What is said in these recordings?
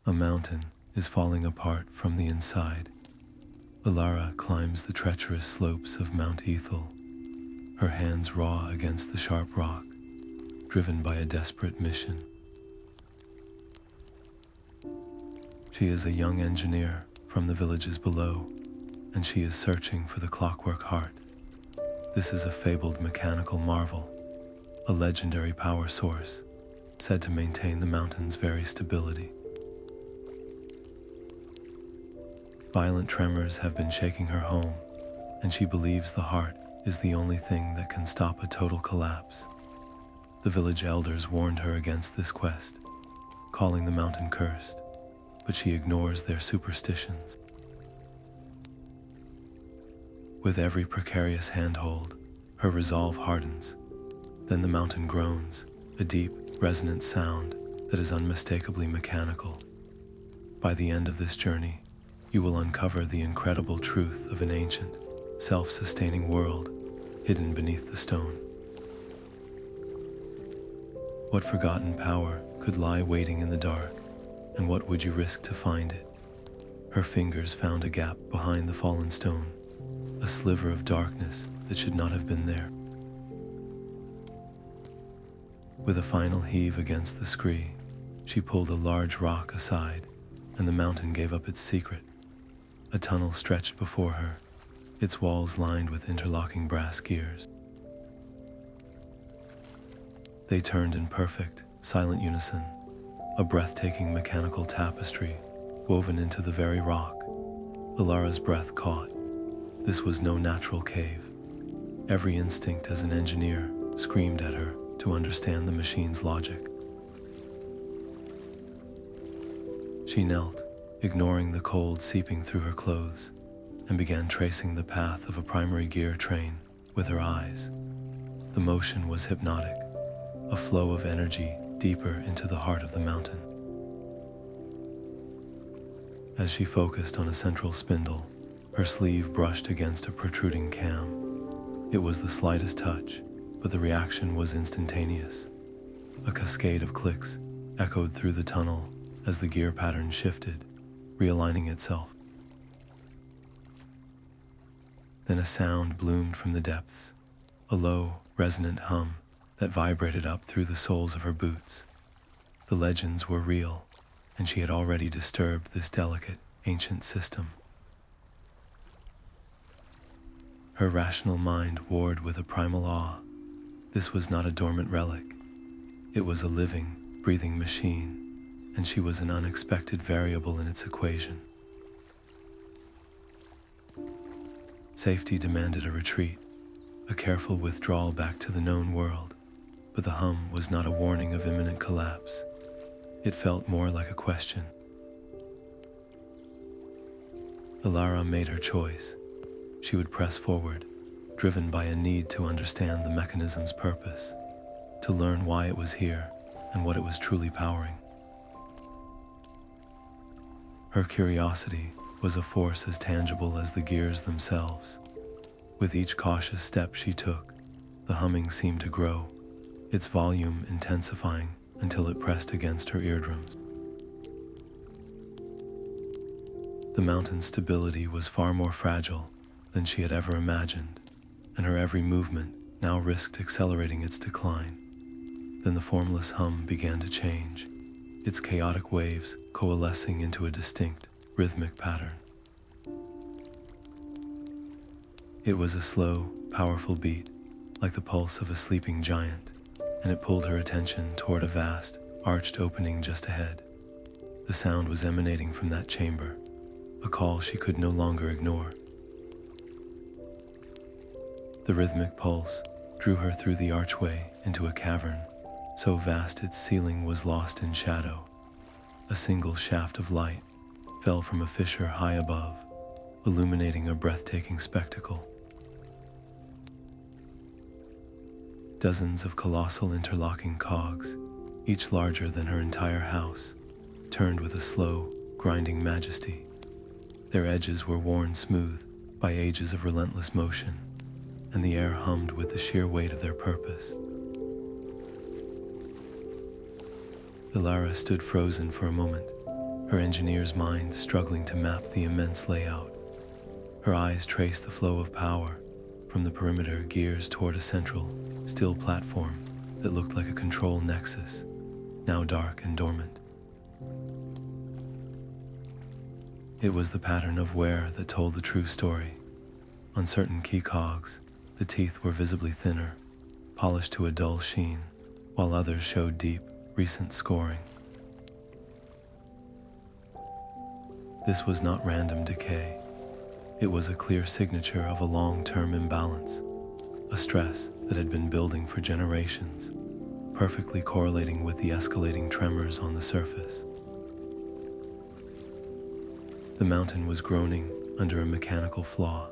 A mountain is falling apart from the inside. Elara climbs the treacherous slopes of Mount Aethel, her hands raw against the sharp rock, driven by a desperate mission. She is a young engineer from the villages below, and she is searching for the Clockwork Heart. This is a fabled mechanical marvel, a legendary power source, said to maintain the mountain's very stability. Violent tremors have been shaking her home, and she believes the heart is the only thing that can stop a total collapse. The village elders warned her against this quest, calling the mountain cursed, but she ignores their superstitions. With every precarious handhold, her resolve hardens. Then the mountain groans, a deep, resonant sound that is unmistakably mechanical. By the end of this journey, you will uncover the incredible truth of an ancient, self-sustaining world hidden beneath the stone. What forgotten power could lie waiting in the dark, and what would you risk to find it? Her fingers found a gap behind the fallen stone, a sliver of darkness that should not have been there. With a final heave against the scree, she pulled a large rock aside, and the mountain gave up its secret. A tunnel stretched before her, its walls lined with interlocking brass gears. They turned in perfect, silent unison, a breathtaking mechanical tapestry woven into the very rock. Elara's breath caught. This was no natural cave. Every instinct as an engineer screamed at her to understand the machine's logic. She knelt, ignoring the cold seeping through her clothes, and began tracing the path of a primary gear train with her eyes. The motion was hypnotic, a flow of energy deeper into the heart of the mountain. As she focused on a central spindle, her sleeve brushed against a protruding cam. It was the slightest touch, but the reaction was instantaneous. A cascade of clicks echoed through the tunnel as the gear pattern shifted, realigning itself. Then a sound bloomed from the depths, a low, resonant hum that vibrated up through the soles of her boots. The legends were real, and she had already disturbed this delicate, ancient system. Her rational mind warred with a primal awe. This was not a dormant relic. It was a living, breathing machine, and she was an unexpected variable in its equation. Safety demanded a retreat, a careful withdrawal back to the known world, but the hum was not a warning of imminent collapse. It felt more like a question. Elara made her choice. She would press forward, driven by a need to understand the mechanism's purpose, to learn why it was here and what it was truly powering. Her curiosity was a force as tangible as the gears themselves. With each cautious step she took, the humming seemed to grow, its volume intensifying until it pressed against her eardrums. The mountain's stability was far more fragile than she had ever imagined, and her every movement now risked accelerating its decline. Then the formless hum began to change, its chaotic waves coalescing into a distinct, rhythmic pattern. It was a slow, powerful beat, like the pulse of a sleeping giant, and it pulled her attention toward a vast, arched opening just ahead. The sound was emanating from that chamber, a call she could no longer ignore. The rhythmic pulse drew her through the archway into a cavern, so vast its ceiling was lost in shadow. A single shaft of light fell from a fissure high above, illuminating a breathtaking spectacle. Dozens of colossal interlocking cogs, each larger than her entire house, turned with a slow, grinding majesty. Their edges were worn smooth by ages of relentless motion, and the air hummed with the sheer weight of their purpose. Elara stood frozen for a moment, her engineer's mind struggling to map the immense layout. Her eyes traced the flow of power from the perimeter gears toward a central, steel platform that looked like a control nexus, now dark and dormant. It was the pattern of wear that told the true story. On certain key cogs, the teeth were visibly thinner, polished to a dull sheen, while others showed deep, recent scoring. This was not random decay. It was a clear signature of a long-term imbalance, a stress that had been building for generations, perfectly correlating with the escalating tremors on the surface. The mountain was groaning under a mechanical flaw.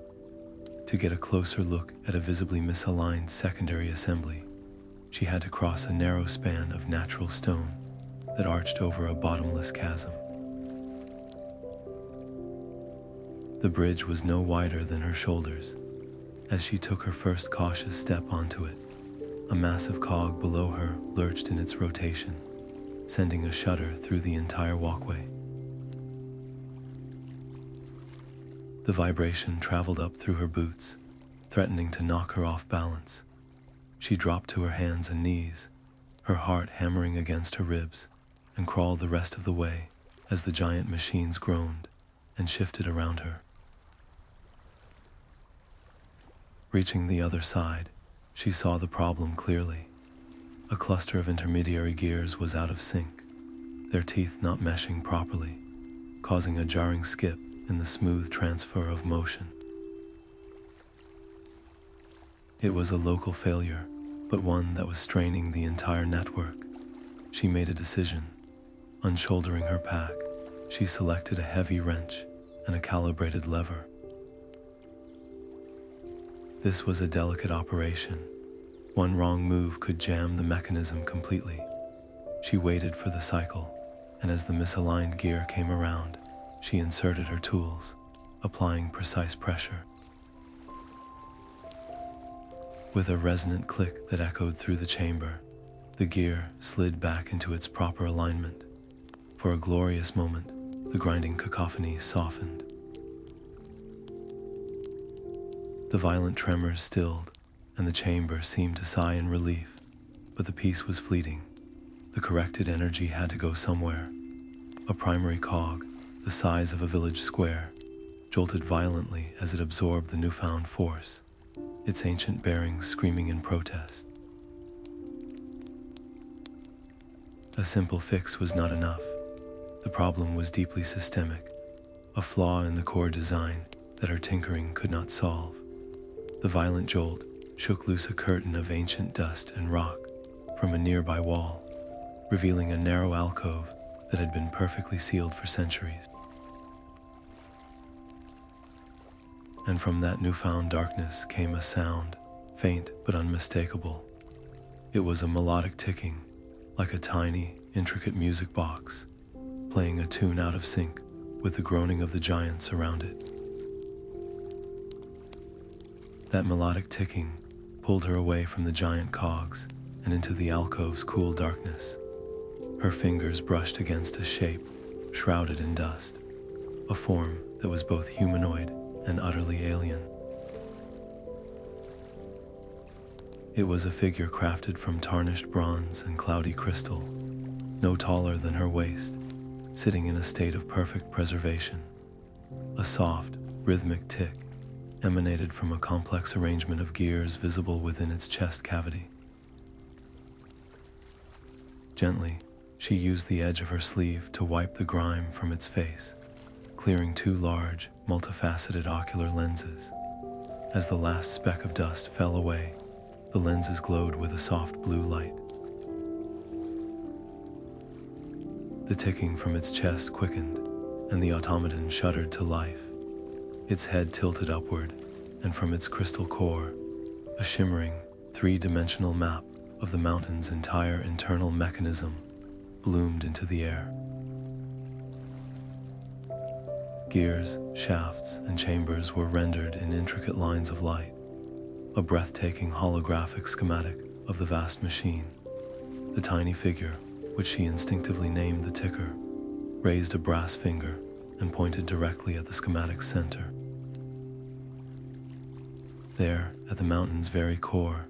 To get a closer look at a visibly misaligned secondary assembly, she had to cross a narrow span of natural stone that arched over a bottomless chasm. The bridge was no wider than her shoulders. As she took her first cautious step onto it, a massive cog below her lurched in its rotation, sending a shudder through the entire walkway. The vibration traveled up through her boots, threatening to knock her off balance. She dropped to her hands and knees, her heart hammering against her ribs, and crawled the rest of the way as the giant machines groaned and shifted around her. Reaching the other side, she saw the problem clearly. A cluster of intermediary gears was out of sync, their teeth not meshing properly, causing a jarring skip in the smooth transfer of motion. It was a local failure, but one that was straining the entire network. She made a decision. Unshouldering her pack, she selected a heavy wrench and a calibrated lever. This was a delicate operation. One wrong move could jam the mechanism completely. She waited for the cycle, and as the misaligned gear came around, she inserted her tools, applying precise pressure. With a resonant click that echoed through the chamber, the gear slid back into its proper alignment. For a glorious moment, the grinding cacophony softened. The violent tremors stilled, and the chamber seemed to sigh in relief, but the peace was fleeting. The corrected energy had to go somewhere. A primary cog, the size of a village square, jolted violently as it absorbed the newfound force, its ancient bearings screaming in protest. A simple fix was not enough. The problem was deeply systemic, a flaw in the core design that her tinkering could not solve. The violent jolt shook loose a curtain of ancient dust and rock from a nearby wall, revealing a narrow alcove that had been perfectly sealed for centuries. And from that newfound darkness came a sound, faint but unmistakable. It was a melodic ticking, like a tiny, intricate music box, playing a tune out of sync with the groaning of the giants around it. That melodic ticking pulled her away from the giant cogs and into the alcove's cool darkness. Her fingers brushed against a shape shrouded in dust, a form that was both humanoid and utterly alien. It was a figure crafted from tarnished bronze and cloudy crystal, no taller than her waist, sitting in a state of perfect preservation. A soft, rhythmic tick emanated from a complex arrangement of gears visible within its chest cavity. Gently, she used the edge of her sleeve to wipe the grime from its face, clearing two large, multifaceted ocular lenses. As the last speck of dust fell away, the lenses glowed with a soft blue light. The ticking from its chest quickened, and the automaton shuddered to life. Its head tilted upward, and from its crystal core, a shimmering, three-dimensional map of the mountain's entire internal mechanism bloomed into the air. Gears, shafts, and chambers were rendered in intricate lines of light, a breathtaking holographic schematic of the vast machine. The tiny figure, which she instinctively named the Ticker, raised a brass finger and pointed directly at the schematic center. There, at the mountain's very core,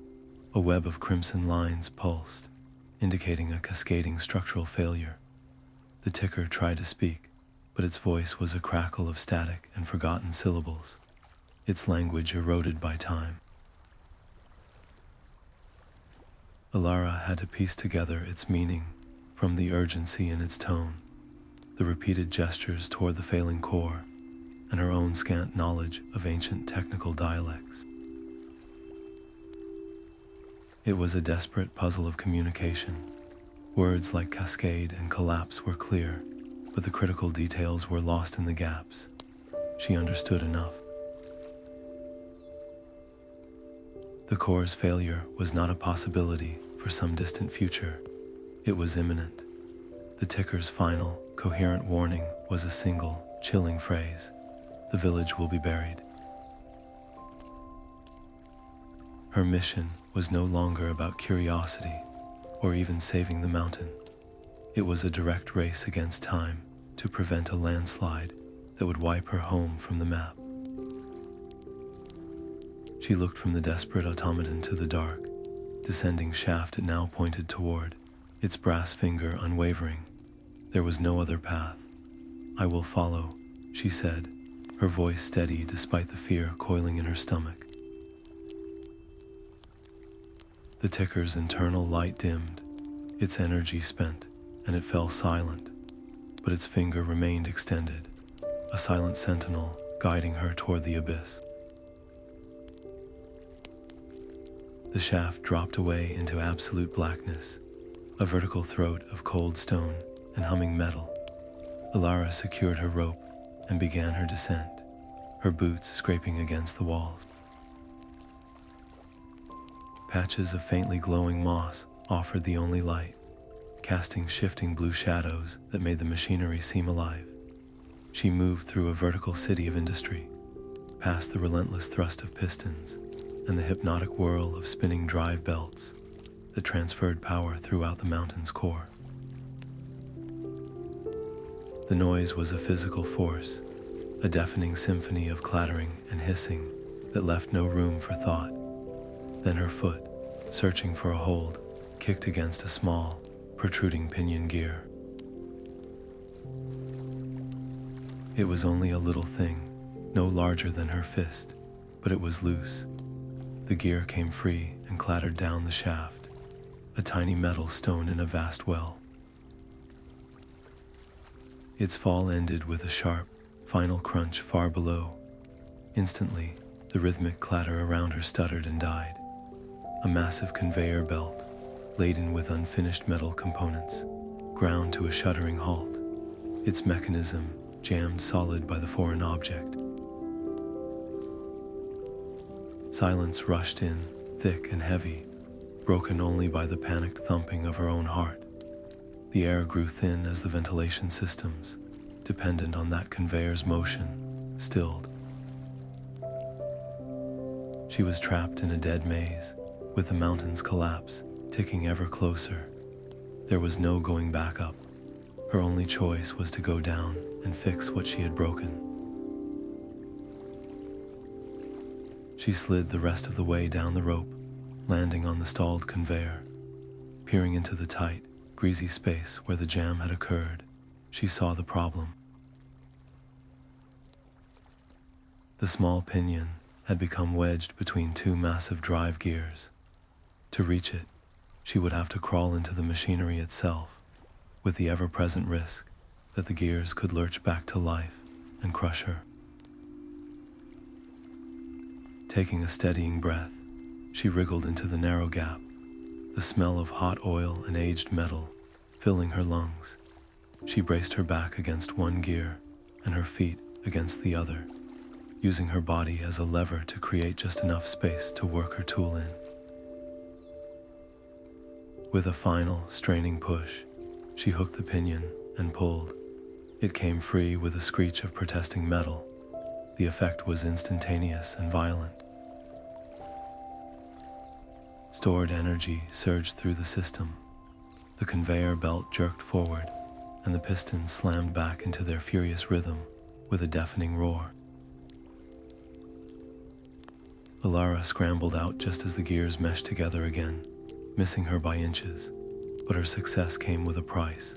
a web of crimson lines pulsed, indicating a cascading structural failure. The ticker tried to speak, but its voice was a crackle of static and forgotten syllables, its language eroded by time. Elara had to piece together its meaning from the urgency in its tone, the repeated gestures toward the failing core, and her own scant knowledge of ancient technical dialects. It was a desperate puzzle of communication. Words like cascade and collapse were clear, but the critical details were lost in the gaps. She understood enough. The core's failure was not a possibility for some distant future. It was imminent. The ticker's final, coherent warning was a single, chilling phrase: "The village will be buried." Her mission was no longer about curiosity or even saving the mountain. It was a direct race against time to prevent a landslide that would wipe her home from the map. She looked from the desperate automaton to the dark, descending shaft it now pointed toward, its brass finger unwavering. There was no other path. "I will follow," she said, her voice steady despite the fear coiling in her stomach. The ticker's internal light dimmed, its energy spent, and it fell silent, but its finger remained extended, a silent sentinel guiding her toward the abyss. The shaft dropped away into absolute blackness, a vertical throat of cold stone and humming metal. Elara secured her rope and began her descent, her boots scraping against the walls. Patches of faintly glowing moss offered the only light, casting shifting blue shadows that made the machinery seem alive. She moved through a vertical city of industry, past the relentless thrust of pistons and the hypnotic whirl of spinning drive belts that transferred power throughout the mountain's core. The noise was a physical force, a deafening symphony of clattering and hissing that left no room for thought. Then her foot, searching for a hold, kicked against a small, protruding pinion gear. It was only a little thing, no larger than her fist, but it was loose. The gear came free and clattered down the shaft, a tiny metal stone in a vast well. Its fall ended with a sharp, final crunch far below. Instantly, the rhythmic clatter around her stuttered and died. A massive conveyor belt, laden with unfinished metal components, ground to a shuddering halt, its mechanism jammed solid by the foreign object. Silence rushed in, thick and heavy, broken only by the panicked thumping of her own heart. The air grew thin as the ventilation systems, dependent on that conveyor's motion, stilled. She was trapped in a dead maze, with the mountain's collapse ticking ever closer. There was no going back up. Her only choice was to go down and fix what she had broken. She slid the rest of the way down the rope, landing on the stalled conveyor. Peering into the tight, greasy space where the jam had occurred, she saw the problem. The small pinion had become wedged between two massive drive gears. To reach it, she would have to crawl into the machinery itself, with the ever-present risk that the gears could lurch back to life and crush her. Taking a steadying breath, she wriggled into the narrow gap, the smell of hot oil and aged metal filling her lungs. She braced her back against one gear and her feet against the other, using her body as a lever to create just enough space to work her tool in. With a final, straining push, she hooked the pinion and pulled. It came free with a screech of protesting metal. The effect was instantaneous and violent. Stored energy surged through the system. The conveyor belt jerked forward, and the pistons slammed back into their furious rhythm with a deafening roar. Elara scrambled out just as the gears meshed together again, missing her by inches, but her success came with a price.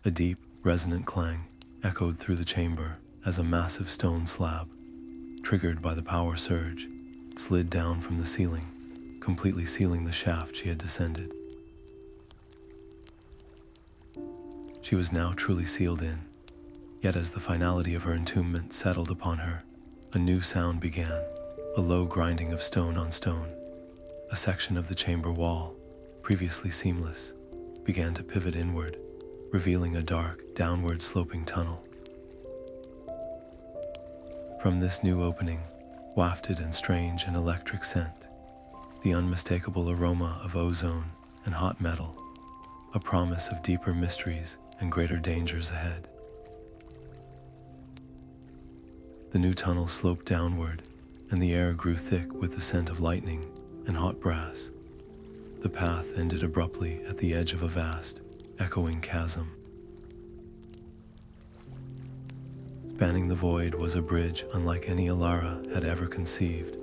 A deep, resonant clang echoed through the chamber as a massive stone slab, triggered by the power surge, slid down from the ceiling, completely sealing the shaft she had descended. She was now truly sealed in, yet as the finality of her entombment settled upon her, a new sound began, a low grinding of stone on stone. A section of the chamber wall, previously seamless, began to pivot inward, revealing a dark, downward-sloping tunnel. From this new opening, wafted in strange and electric scent, the unmistakable aroma of ozone and hot metal, a promise of deeper mysteries and greater dangers ahead. The new tunnel sloped downward, and the air grew thick with the scent of lightning and hot brass. The path ended abruptly at the edge of a vast, echoing chasm. Spanning the void was a bridge unlike any Elara had ever conceived,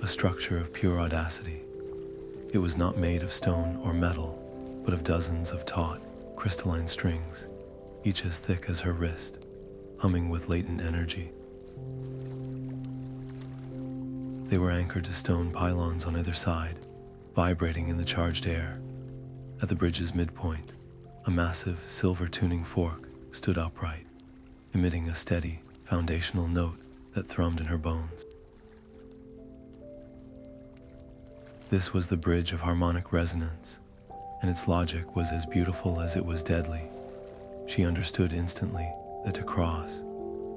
a structure of pure audacity. It was not made of stone or metal, but of dozens of taut, crystalline strings, each as thick as her wrist, humming with latent energy. They were anchored to stone pylons on either side, vibrating in the charged air. At the bridge's midpoint, a massive silver tuning fork stood upright, emitting a steady, foundational note that thrummed in her bones. This was the bridge of harmonic resonance, and its logic was as beautiful as it was deadly. She understood instantly that to cross,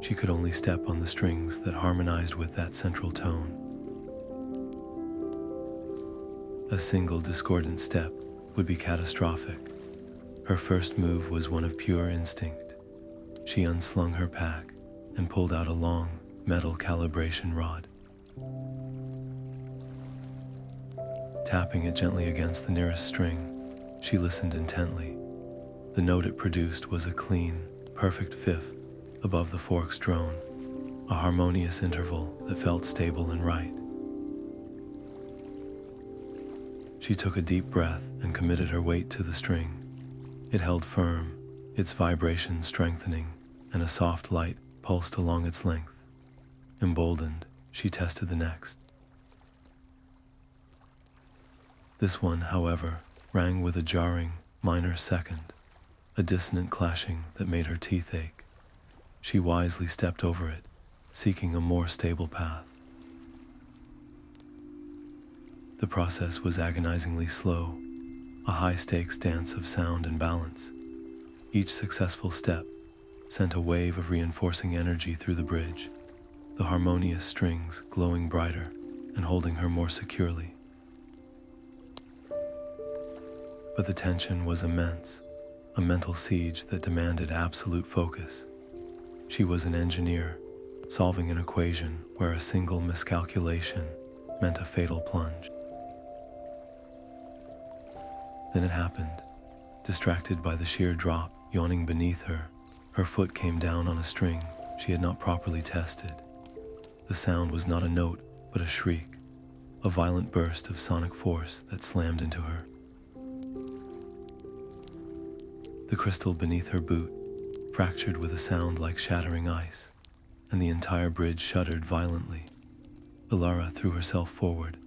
she could only step on the strings that harmonized with that central tone. A single discordant step would be catastrophic. Her first move was one of pure instinct. She unslung her pack and pulled out a long, metal calibration rod. Tapping it gently against the nearest string, she listened intently. The note it produced was a clean, perfect fifth above the fork's drone, a harmonious interval that felt stable and right. She took a deep breath and committed her weight to the string. It held firm, its vibration strengthening, and a soft light pulsed along its length. Emboldened, she tested the next. This one, however, rang with a jarring, minor second, a dissonant clashing that made her teeth ache. She wisely stepped over it, seeking a more stable path. The process was agonizingly slow, a high-stakes dance of sound and balance. Each successful step sent a wave of reinforcing energy through the bridge, the harmonious strings glowing brighter and holding her more securely. But the tension was immense, a mental siege that demanded absolute focus. She was an engineer, solving an equation where a single miscalculation meant a fatal plunge. Then it happened. Distracted by the sheer drop yawning beneath her, her foot came down on a string she had not properly tested. The sound was not a note, but a shriek, a violent burst of sonic force that slammed into her. The crystal beneath her boot fractured with a sound like shattering ice, and the entire bridge shuddered violently. Elara threw herself forward,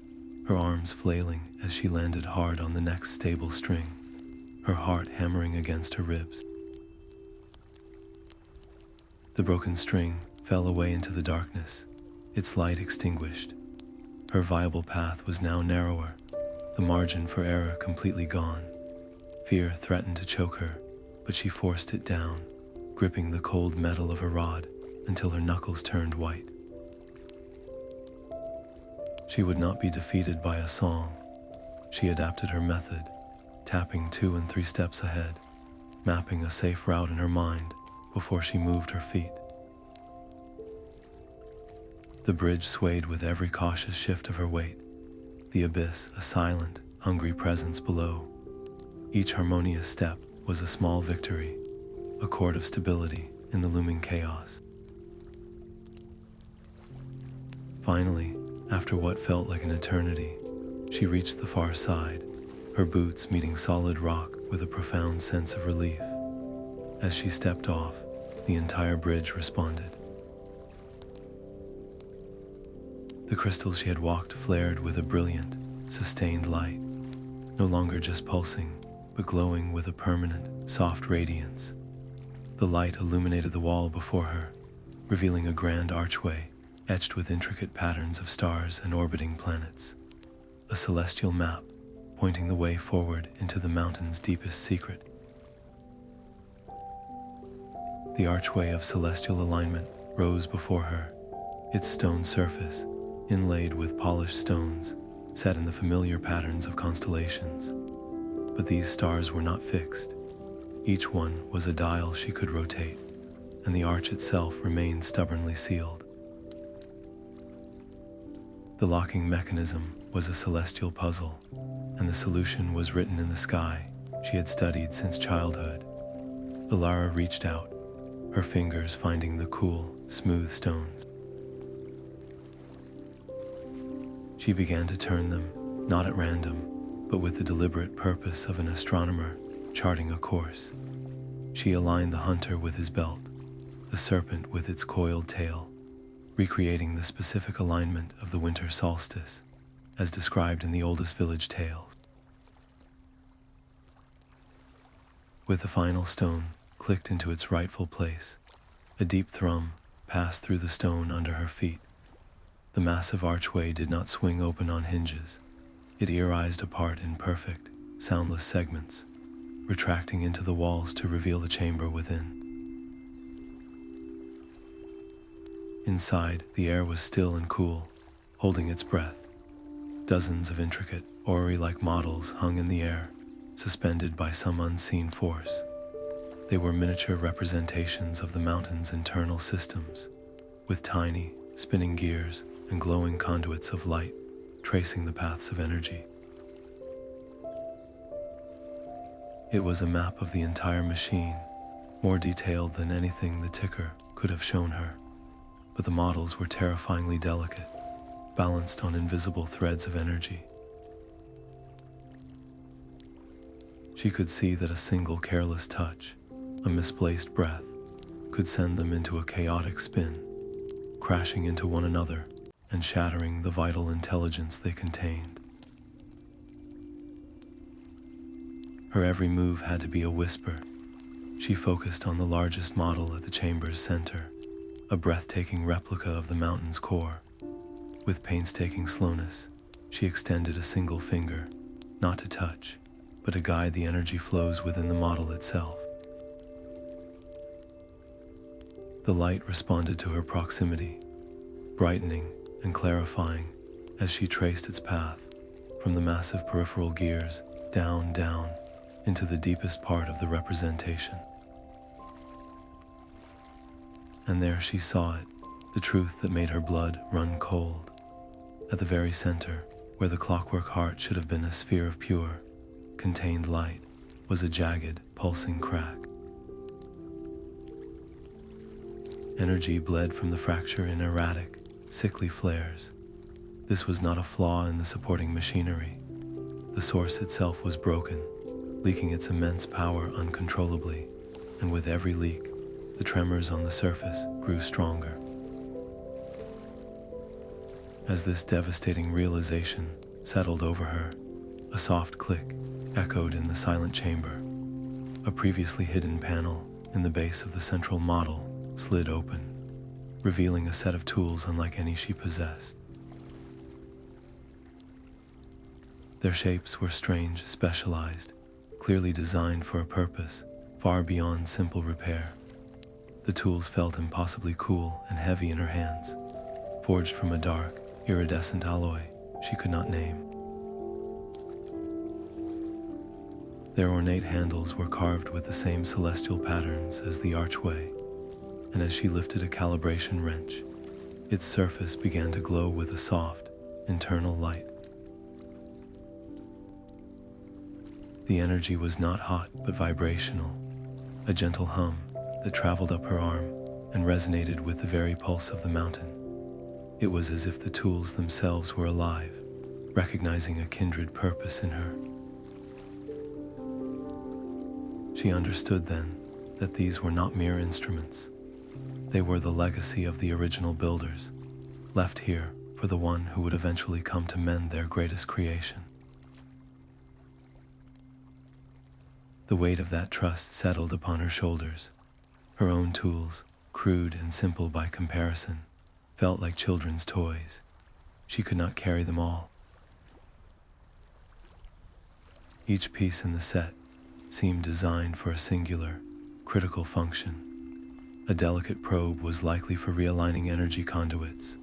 her arms flailing as she landed hard on the next stable string, her heart hammering against her ribs. The broken string fell away into the darkness, its light extinguished. Her viable path was now narrower, the margin for error completely gone. Fear threatened to choke her, but she forced it down, gripping the cold metal of her rod until her knuckles turned white. She would not be defeated by a song. She adapted her method, tapping 2 and 3 steps ahead, mapping a safe route in her mind before she moved her feet. The bridge swayed with every cautious shift of her weight, the abyss a silent, hungry presence below. Each harmonious step was a small victory, a cord of stability in the looming chaos. Finally, after what felt like an eternity, she reached the far side, her boots meeting solid rock with a profound sense of relief. As she stepped off, the entire bridge responded. The crystals she had walked flared with a brilliant, sustained light, no longer just pulsing, but glowing with a permanent, soft radiance. The light illuminated the wall before her, revealing a grand archway etched with intricate patterns of stars and orbiting planets. A celestial map pointing the way forward into the mountain's deepest secret. The archway of celestial alignment rose before her, its stone surface, inlaid with polished stones, set in the familiar patterns of constellations. But these stars were not fixed. Each one was a dial she could rotate, and the arch itself remained stubbornly sealed. The locking mechanism was a celestial puzzle, and the solution was written in the sky she had studied since childhood. Elara reached out, her fingers finding the cool, smooth stones. She began to turn them, not at random, but with the deliberate purpose of an astronomer charting a course. She aligned the hunter with his belt, the serpent with its coiled tail, recreating the specific alignment of the winter solstice, as described in the oldest village tales. With the final stone clicked into its rightful place, a deep thrum passed through the stone under her feet. The massive archway did not swing open on hinges. It eerized apart in perfect, soundless segments, retracting into the walls to reveal the chamber within. Inside, the air was still and cool, holding its breath. Dozens of intricate, Orrery-like models hung in the air, suspended by some unseen force. They were miniature representations of the mountain's internal systems, with tiny, spinning gears and glowing conduits of light tracing the paths of energy. It was a map of the entire machine, more detailed than anything the ticker could have shown her, but the models were terrifyingly delicate, balanced on invisible threads of energy. She could see that a single careless touch, a misplaced breath, could send them into a chaotic spin, crashing into one another and shattering the vital intelligence they contained. Her every move had to be a whisper. She focused on the largest model at the chamber's center, a breathtaking replica of the mountain's core. With painstaking slowness, she extended a single finger, not to touch, but to guide the energy flows within the model itself. The light responded to her proximity, brightening and clarifying as she traced its path from the massive peripheral gears down into the deepest part of the representation. And there she saw it, the truth that made her blood run cold. At the very center, where the Clockwork Heart should have been a sphere of pure, contained light, was a jagged, pulsing crack. Energy bled from the fracture in erratic, sickly flares. This was not a flaw in the supporting machinery. The source itself was broken, leaking its immense power uncontrollably, and with every leak, the tremors on the surface grew stronger. As this devastating realization settled over her, a soft click echoed in the silent chamber. A previously hidden panel in the base of the central model slid open, revealing a set of tools unlike any she possessed. Their shapes were strange, specialized, clearly designed for a purpose far beyond simple repair. The tools felt impossibly cool and heavy in her hands, forged from a dark, iridescent alloy she could not name. Their ornate handles were carved with the same celestial patterns as the archway, and as she lifted a calibration wrench, its surface began to glow with a soft, internal light. The energy was not hot but vibrational, a gentle hum that traveled up her arm and resonated with the very pulse of the mountain. It was as if the tools themselves were alive, recognizing a kindred purpose in her. She understood then that these were not mere instruments. They were the legacy of the original builders, left here for the one who would eventually come to mend their greatest creation. The weight of that trust settled upon her shoulders. Her own tools, crude and simple by comparison, felt like children's toys. She could not carry them all. Each piece in the set seemed designed for a singular, critical function. A delicate probe was likely for realigning energy conduits,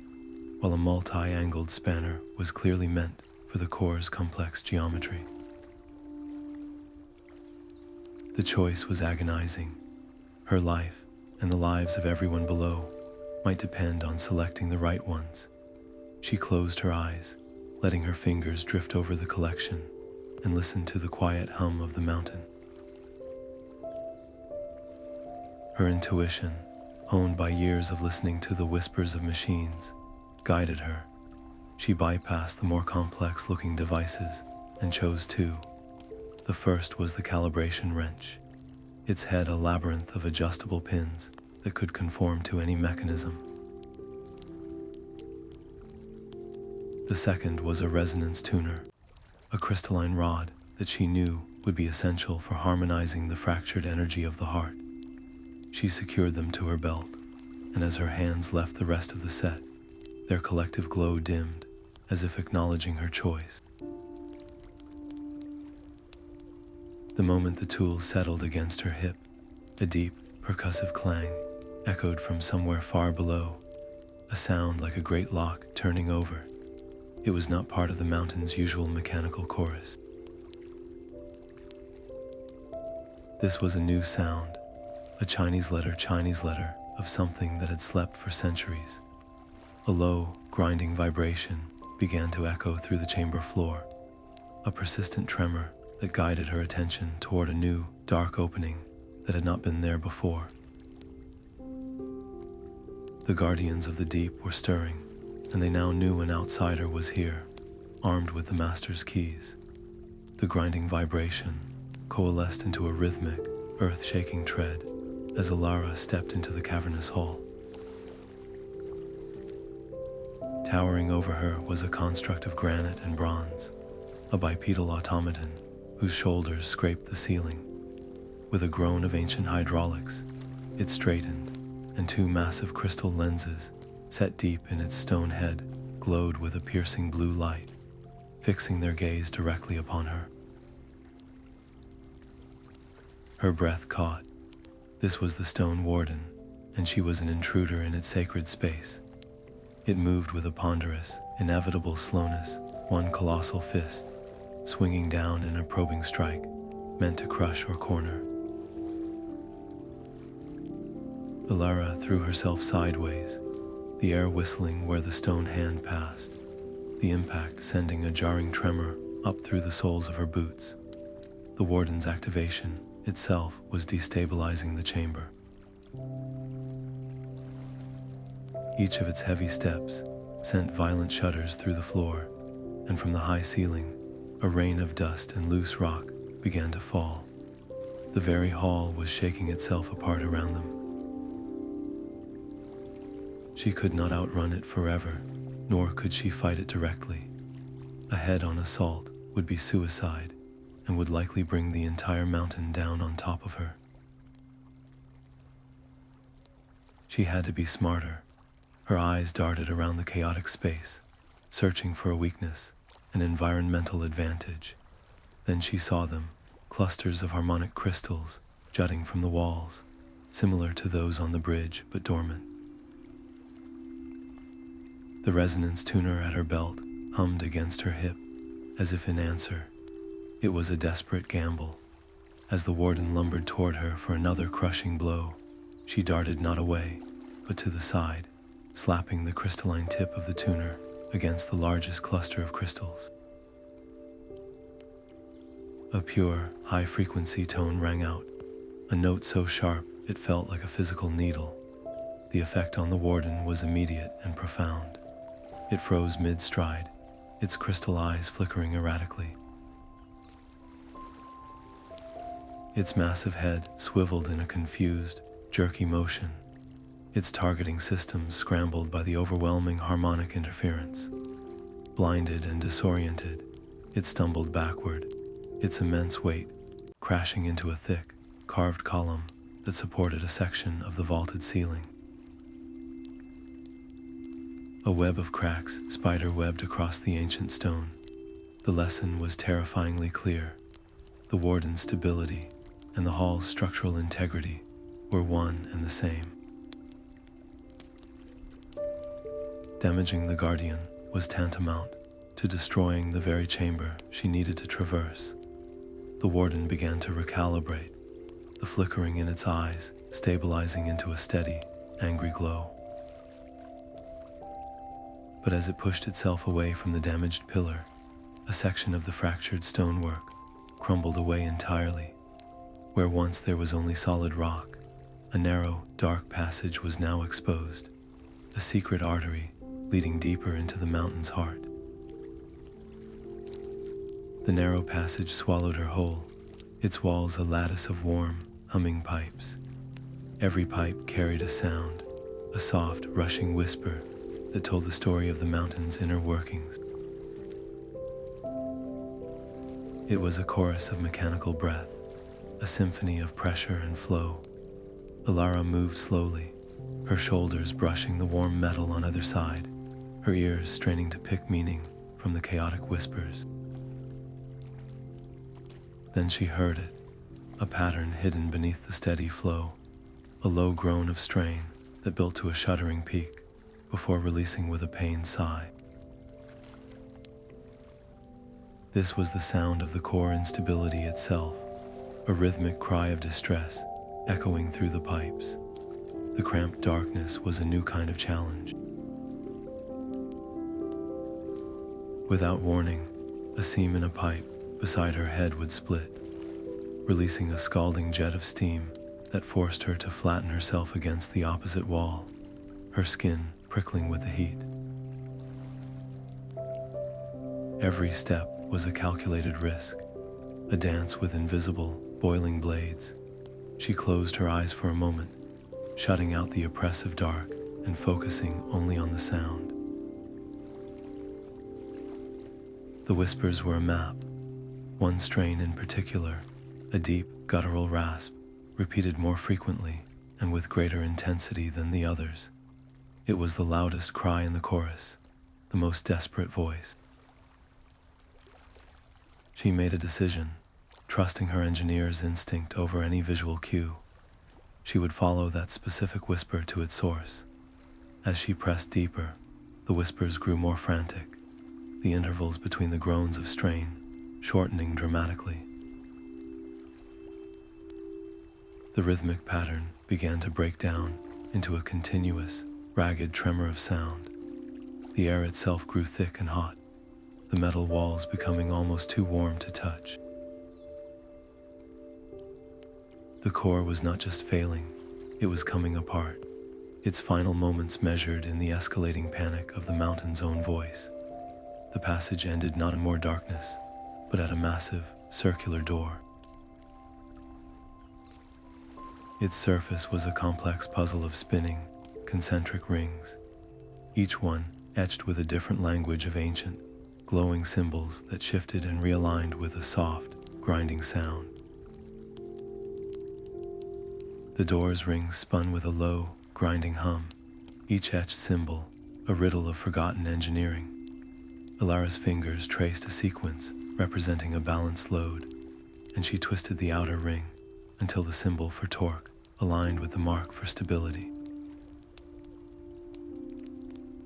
while a multi-angled spanner was clearly meant for the core's complex geometry. The choice was agonizing. Her life, and the lives of everyone below, might depend on selecting the right ones. She closed her eyes, letting her fingers drift over the collection, and listened to the quiet hum of the mountain. Her intuition, honed by years of listening to the whispers of machines, guided her. She bypassed the more complex-looking devices and chose two. The first was the calibration wrench, its head a labyrinth of adjustable pins that could conform to any mechanism. The second was a resonance tuner, a crystalline rod that she knew would be essential for harmonizing the fractured energy of the heart. She secured them to her belt, and as her hands left the rest of the set, their collective glow dimmed, as if acknowledging her choice. The moment the tools settled against her hip, a deep, percussive clang echoed from somewhere far below, a sound like a great lock turning over. It was not part of the mountain's usual mechanical chorus. This was a new sound, a Chinese letter of something that had slept for centuries. A low, grinding vibration began to echo through the chamber floor, a persistent tremor that guided her attention toward a new, dark opening that had not been there before. The guardians of the deep were stirring, and they now knew an outsider was here, armed with the master's keys. The grinding vibration coalesced into a rhythmic, earth-shaking tread as Elara stepped into the cavernous hall. Towering over her was a construct of granite and bronze, a bipedal automaton whose shoulders scraped the ceiling. With a groan of ancient hydraulics, it straightened, and two massive crystal lenses, set deep in its stone head, glowed with a piercing blue light, fixing their gaze directly upon her. Her breath caught. This was the stone Warden, and she was an intruder in its sacred space. It moved with a ponderous, inevitable slowness, one colossal fist, swinging down in a probing strike, meant to crush or corner. Elara threw herself sideways, the air whistling where the stone hand passed, the impact sending a jarring tremor up through the soles of her boots. The Warden's activation itself was destabilizing the chamber. Each of its heavy steps sent violent shudders through the floor, and from the high ceiling, a rain of dust and loose rock began to fall. The very hall was shaking itself apart around them. She could not outrun it forever, nor could she fight it directly. A head-on assault would be suicide, and would likely bring the entire mountain down on top of her. She had to be smarter. Her eyes darted around the chaotic space, searching for a weakness, an environmental advantage. Then she saw them, clusters of harmonic crystals jutting from the walls, similar to those on the bridge but dormant. The resonance tuner at her belt hummed against her hip, as if in answer. It was a desperate gamble. As the Warden lumbered toward her for another crushing blow, she darted not away, but to the side, slapping the crystalline tip of the tuner against the largest cluster of crystals. A pure, high-frequency tone rang out, a note so sharp it felt like a physical needle. The effect on the Warden was immediate and profound. It froze mid-stride, its crystal eyes flickering erratically. Its massive head swiveled in a confused, jerky motion, its targeting systems scrambled by the overwhelming harmonic interference. Blinded and disoriented, it stumbled backward, its immense weight crashing into a thick, carved column that supported a section of the vaulted ceiling. A web of cracks spider-webbed across the ancient stone. The lesson was terrifyingly clear. The Warden's stability and the hall's structural integrity were one and the same. Damaging the Guardian was tantamount to destroying the very chamber she needed to traverse. The Warden began to recalibrate, the flickering in its eyes stabilizing into a steady, angry glow. But as it pushed itself away from the damaged pillar, a section of the fractured stonework crumbled away entirely. Where once there was only solid rock, a narrow, dark passage was now exposed, a secret artery leading deeper into the mountain's heart. The narrow passage swallowed her whole, its walls a lattice of warm, humming pipes. Every pipe carried a sound, a soft, rushing whisper that told the story of the mountain's inner workings. It was a chorus of mechanical breath, a symphony of pressure and flow. Elara moved slowly, her shoulders brushing the warm metal on either side, her ears straining to pick meaning from the chaotic whispers. Then she heard it, a pattern hidden beneath the steady flow, a low groan of strain that built to a shuddering peak before releasing with a pained sigh. This was the sound of the core instability itself, a rhythmic cry of distress echoing through the pipes. The cramped darkness was a new kind of challenge. Without warning, a seam in a pipe beside her head would split, releasing a scalding jet of steam that forced her to flatten herself against the opposite wall, her skin prickling with the heat. Every step was a calculated risk, a dance with invisible, boiling blades. She closed her eyes for a moment, shutting out the oppressive dark and focusing only on the sound. The whispers were a map, one strain in particular, a deep, guttural rasp, repeated more frequently and with greater intensity than the others. It was the loudest cry in the chorus, the most desperate voice. She made a decision, trusting her engineer's instinct over any visual cue. She would follow that specific whisper to its source. As she pressed deeper, the whispers grew more frantic, the intervals between the groans of strain shortening dramatically. The rhythmic pattern began to break down into a continuous, ragged tremor of sound. The air itself grew thick and hot, the metal walls becoming almost too warm to touch. The core was not just failing, it was coming apart, its final moments measured in the escalating panic of the mountain's own voice. The passage ended not in more darkness, but at a massive, circular door. Its surface was a complex puzzle of spinning, concentric rings, each one etched with a different language of ancient, glowing symbols that shifted and realigned with a soft, grinding sound. The door's rings spun with a low, grinding hum, each etched symbol a riddle of forgotten engineering. Elara's fingers traced a sequence representing a balanced load, and she twisted the outer ring until the symbol for torque aligned with the mark for stability.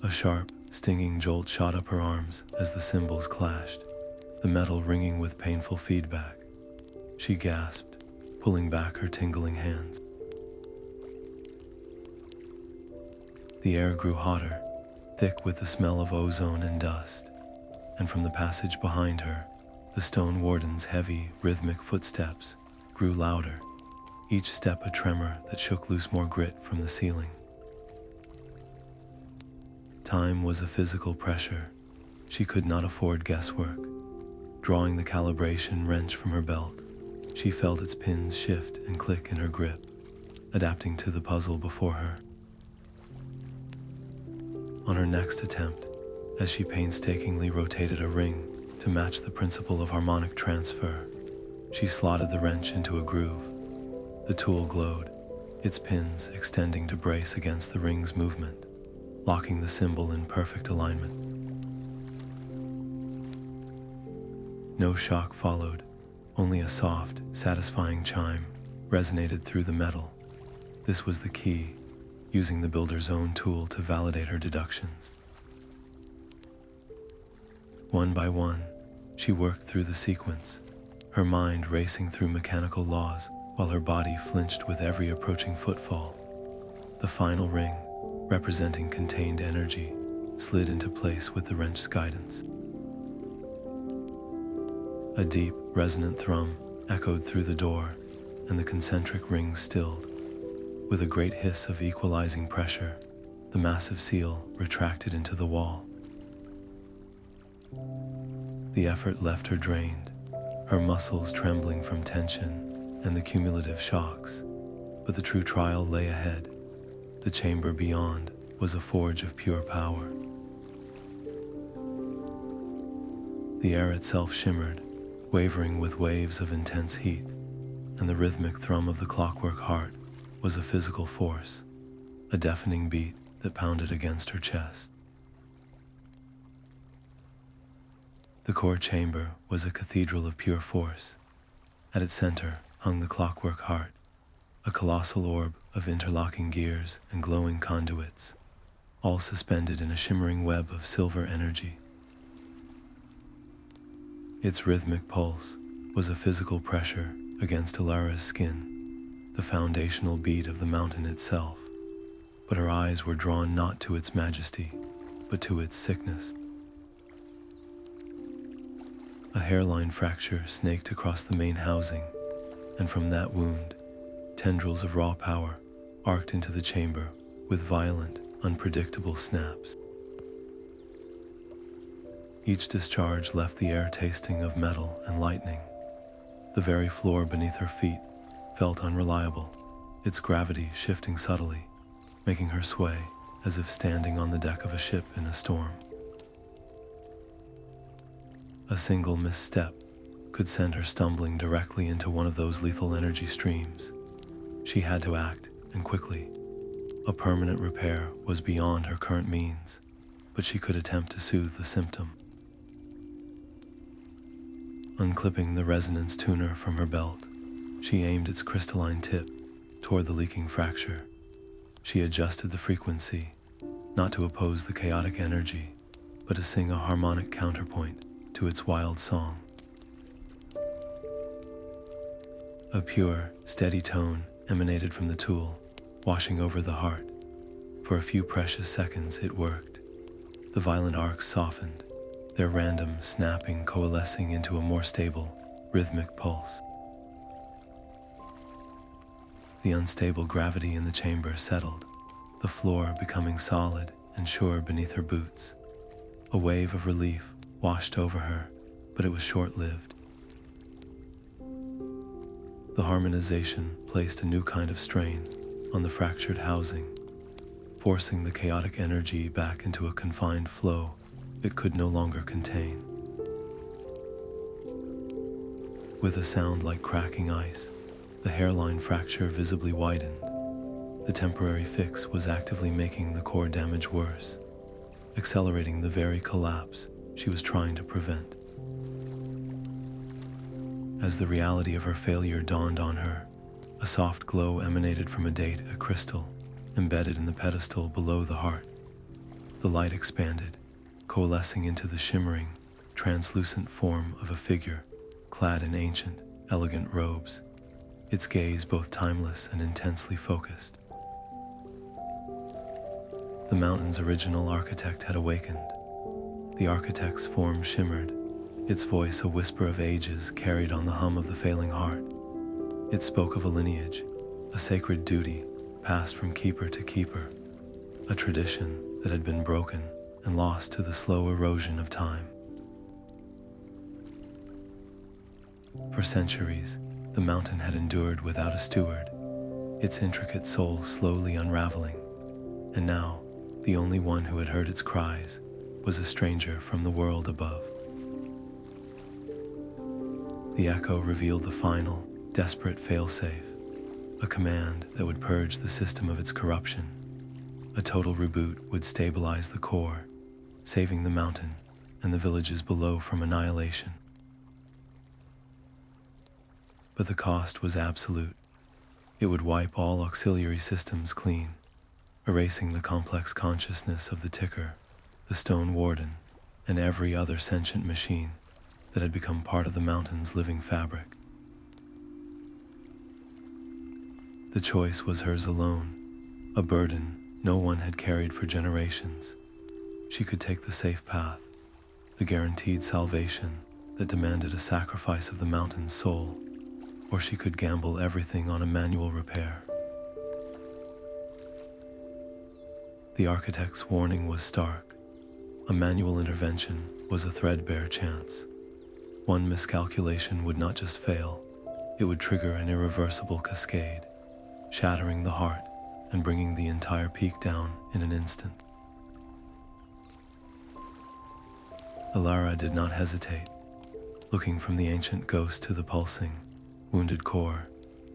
A sharp, stinging jolt shot up her arms as the symbols clashed, the metal ringing with painful feedback. She gasped, pulling back her tingling hands. The air grew hotter, thick with the smell of ozone and dust, and from the passage behind her, the stone warden's heavy, rhythmic footsteps grew louder, each step a tremor that shook loose more grit from the ceiling. Time was a physical pressure. She could not afford guesswork. Drawing the calibration wrench from her belt, she felt its pins shift and click in her grip, adapting to the puzzle before her. On her next attempt, as she painstakingly rotated a ring to match the principle of harmonic transfer, she slotted the wrench into a groove. The tool glowed, its pins extending to brace against the ring's movement, locking the symbol in perfect alignment. No shock followed, only a soft, satisfying chime resonated through the metal. This was the key, using the builder's own tool to validate her deductions. One by one, she worked through the sequence, her mind racing through mechanical laws while her body flinched with every approaching footfall. The final ring, representing contained energy, slid into place with the wrench's guidance. A deep, resonant thrum echoed through the door, and the concentric rings stilled. With a great hiss of equalizing pressure, the massive seal retracted into the wall. The effort left her drained, her muscles trembling from tension and the cumulative shocks. But the true trial lay ahead. The chamber beyond was a forge of pure power. The air itself shimmered, wavering with waves of intense heat, and the rhythmic thrum of the Clockwork Heart was a physical force, a deafening beat that pounded against her chest. The core chamber was a cathedral of pure force. At its center hung the Clockwork Heart, a colossal orb of interlocking gears and glowing conduits, all suspended in a shimmering web of silver energy. Its rhythmic pulse was a physical pressure against Elara's skin, the foundational beat of the mountain itself, but her eyes were drawn not to its majesty, but to its sickness. A hairline fracture snaked across the main housing, and from that wound, tendrils of raw power arced into the chamber with violent, unpredictable snaps. Each discharge left the air tasting of metal and lightning. The very floor beneath her feet felt unreliable, its gravity shifting subtly, making her sway as if standing on the deck of a ship in a storm. A single misstep could send her stumbling directly into one of those lethal energy streams. She had to act, and quickly. A permanent repair was beyond her current means, but she could attempt to soothe the symptom. Unclipping the resonance tuner from her belt, she aimed its crystalline tip toward the leaking fracture. She adjusted the frequency, not to oppose the chaotic energy, but to sing a harmonic counterpoint to its wild song. A pure, steady tone emanated from the tool, washing over the heart. For a few precious seconds it worked. The violent arcs softened, their random snapping coalescing into a more stable, rhythmic pulse. The unstable gravity in the chamber settled, the floor becoming solid and sure beneath her boots. A wave of relief washed over her, but it was short-lived. The harmonization placed a new kind of strain on the fractured housing, forcing the chaotic energy back into a confined flow it could no longer contain. With a sound like cracking ice, the hairline fracture visibly widened. The temporary fix was actively making the core damage worse, accelerating the very collapse she was trying to prevent. As the reality of her failure dawned on her, a soft glow emanated from a crystal embedded in the pedestal below the heart. The light expanded, coalescing into the shimmering, translucent form of a figure clad in ancient, elegant robes, its gaze both timeless and intensely focused. The mountain's original architect had awakened. The architect's form shimmered, its voice a whisper of ages carried on the hum of the failing heart. It spoke of a lineage, a sacred duty passed from keeper to keeper, a tradition that had been broken and lost to the slow erosion of time. For centuries, the mountain had endured without a steward, its intricate soul slowly unraveling, and now the only one who had heard its cries was a stranger from the world above. The echo revealed the final, desperate failsafe, a command that would purge the system of its corruption. A total reboot would stabilize the core, saving the mountain and the villages below from annihilation. But the cost was absolute. It would wipe all auxiliary systems clean, erasing the complex consciousness of the Ticker, the Stone Warden, and every other sentient machine that had become part of the mountain's living fabric. The choice was hers alone, a burden no one had carried for generations. She could take the safe path, the guaranteed salvation that demanded a sacrifice of the mountain's soul, or she could gamble everything on a manual repair. The architect's warning was stark. A manual intervention was a threadbare chance. One miscalculation would not just fail, it would trigger an irreversible cascade, shattering the heart and bringing the entire peak down in an instant. Elara did not hesitate. Looking from the ancient ghost to the pulsing, wounded core,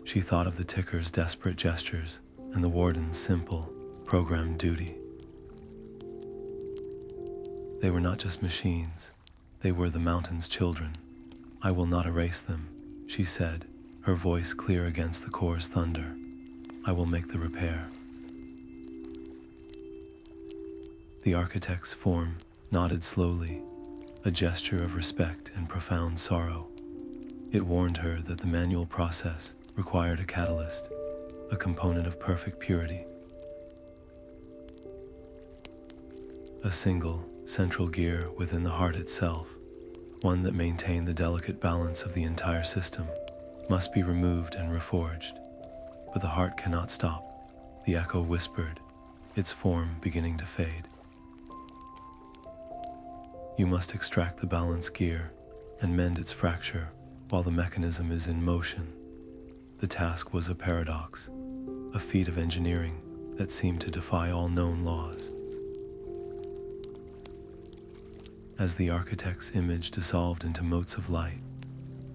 she thought of the Ticker's desperate gestures and the Warden's simple, programmed duty. They were not just machines, they were the mountain's children. I will not erase them, she said, her voice clear against the core's thunder. I will make the repair. The architect's form nodded slowly, a gesture of respect and profound sorrow. It warned her that the manual process required a catalyst, a component of perfect purity. A single, central gear within the heart itself, one that maintained the delicate balance of the entire system, must be removed and reforged. But the heart cannot stop, the echo whispered, its form beginning to fade. You must extract the balance gear and mend its fracture while the mechanism is in motion. The task was a paradox, a feat of engineering that seemed to defy all known laws. As the architect's image dissolved into motes of light,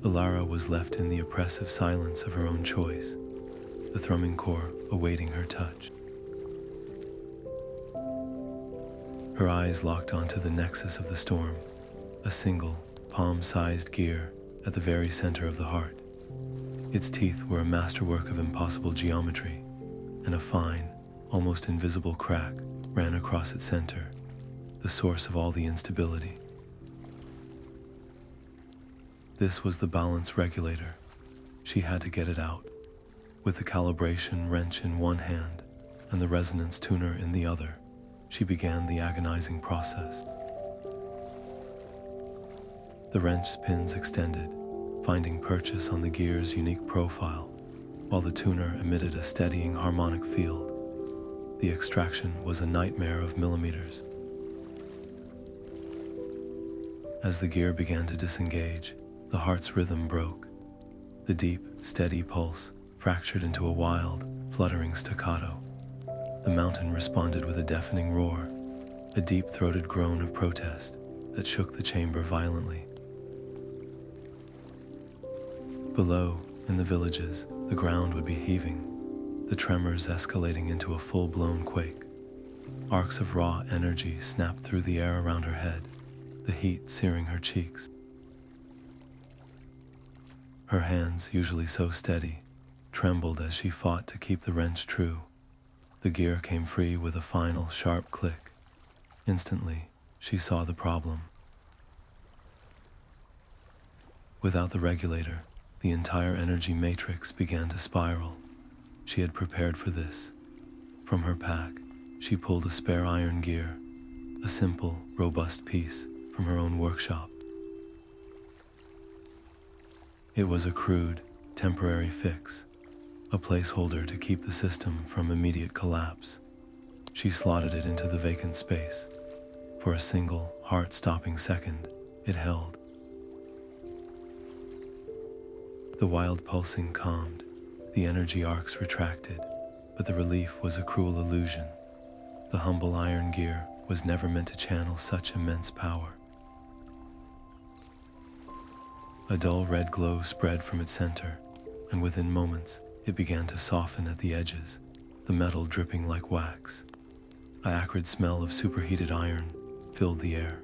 Elara was left in the oppressive silence of her own choice, the thrumming core awaiting her touch. Her eyes locked onto the nexus of the storm, a single, palm-sized gear at the very center of the heart. Its teeth were a masterwork of impossible geometry, and a fine, almost invisible crack ran across its center, the source of all the instability. This was the balance regulator. She had to get it out. With the calibration wrench in one hand and the resonance tuner in the other, she began the agonizing process. The wrench pins extended, finding purchase on the gear's unique profile, while the tuner emitted a steadying harmonic field. The extraction was a nightmare of millimeters. As the gear began to disengage, the heart's rhythm broke. The deep, steady pulse fractured into a wild, fluttering staccato. The mountain responded with a deafening roar, a deep-throated groan of protest that shook the chamber violently. Below, in the villages, the ground would be heaving, the tremors escalating into a full-blown quake. Arcs of raw energy snapped through the air around her head, the heat searing her cheeks. Her hands, usually so steady, trembled as she fought to keep the wrench true. The gear came free with a final, sharp click. Instantly, she saw the problem. Without the regulator, the entire energy matrix began to spiral. She had prepared for this. From her pack, she pulled a spare iron gear, a simple, robust piece from her own workshop. It was a crude, temporary fix, a placeholder to keep the system from immediate collapse. She slotted it into the vacant space. For a single, heart-stopping second, it held. The wild pulsing calmed, the energy arcs retracted, but the relief was a cruel illusion. The humble iron gear was never meant to channel such immense power. A dull red glow spread from its center, and within moments it began to soften at the edges, the metal dripping like wax. An acrid smell of superheated iron filled the air.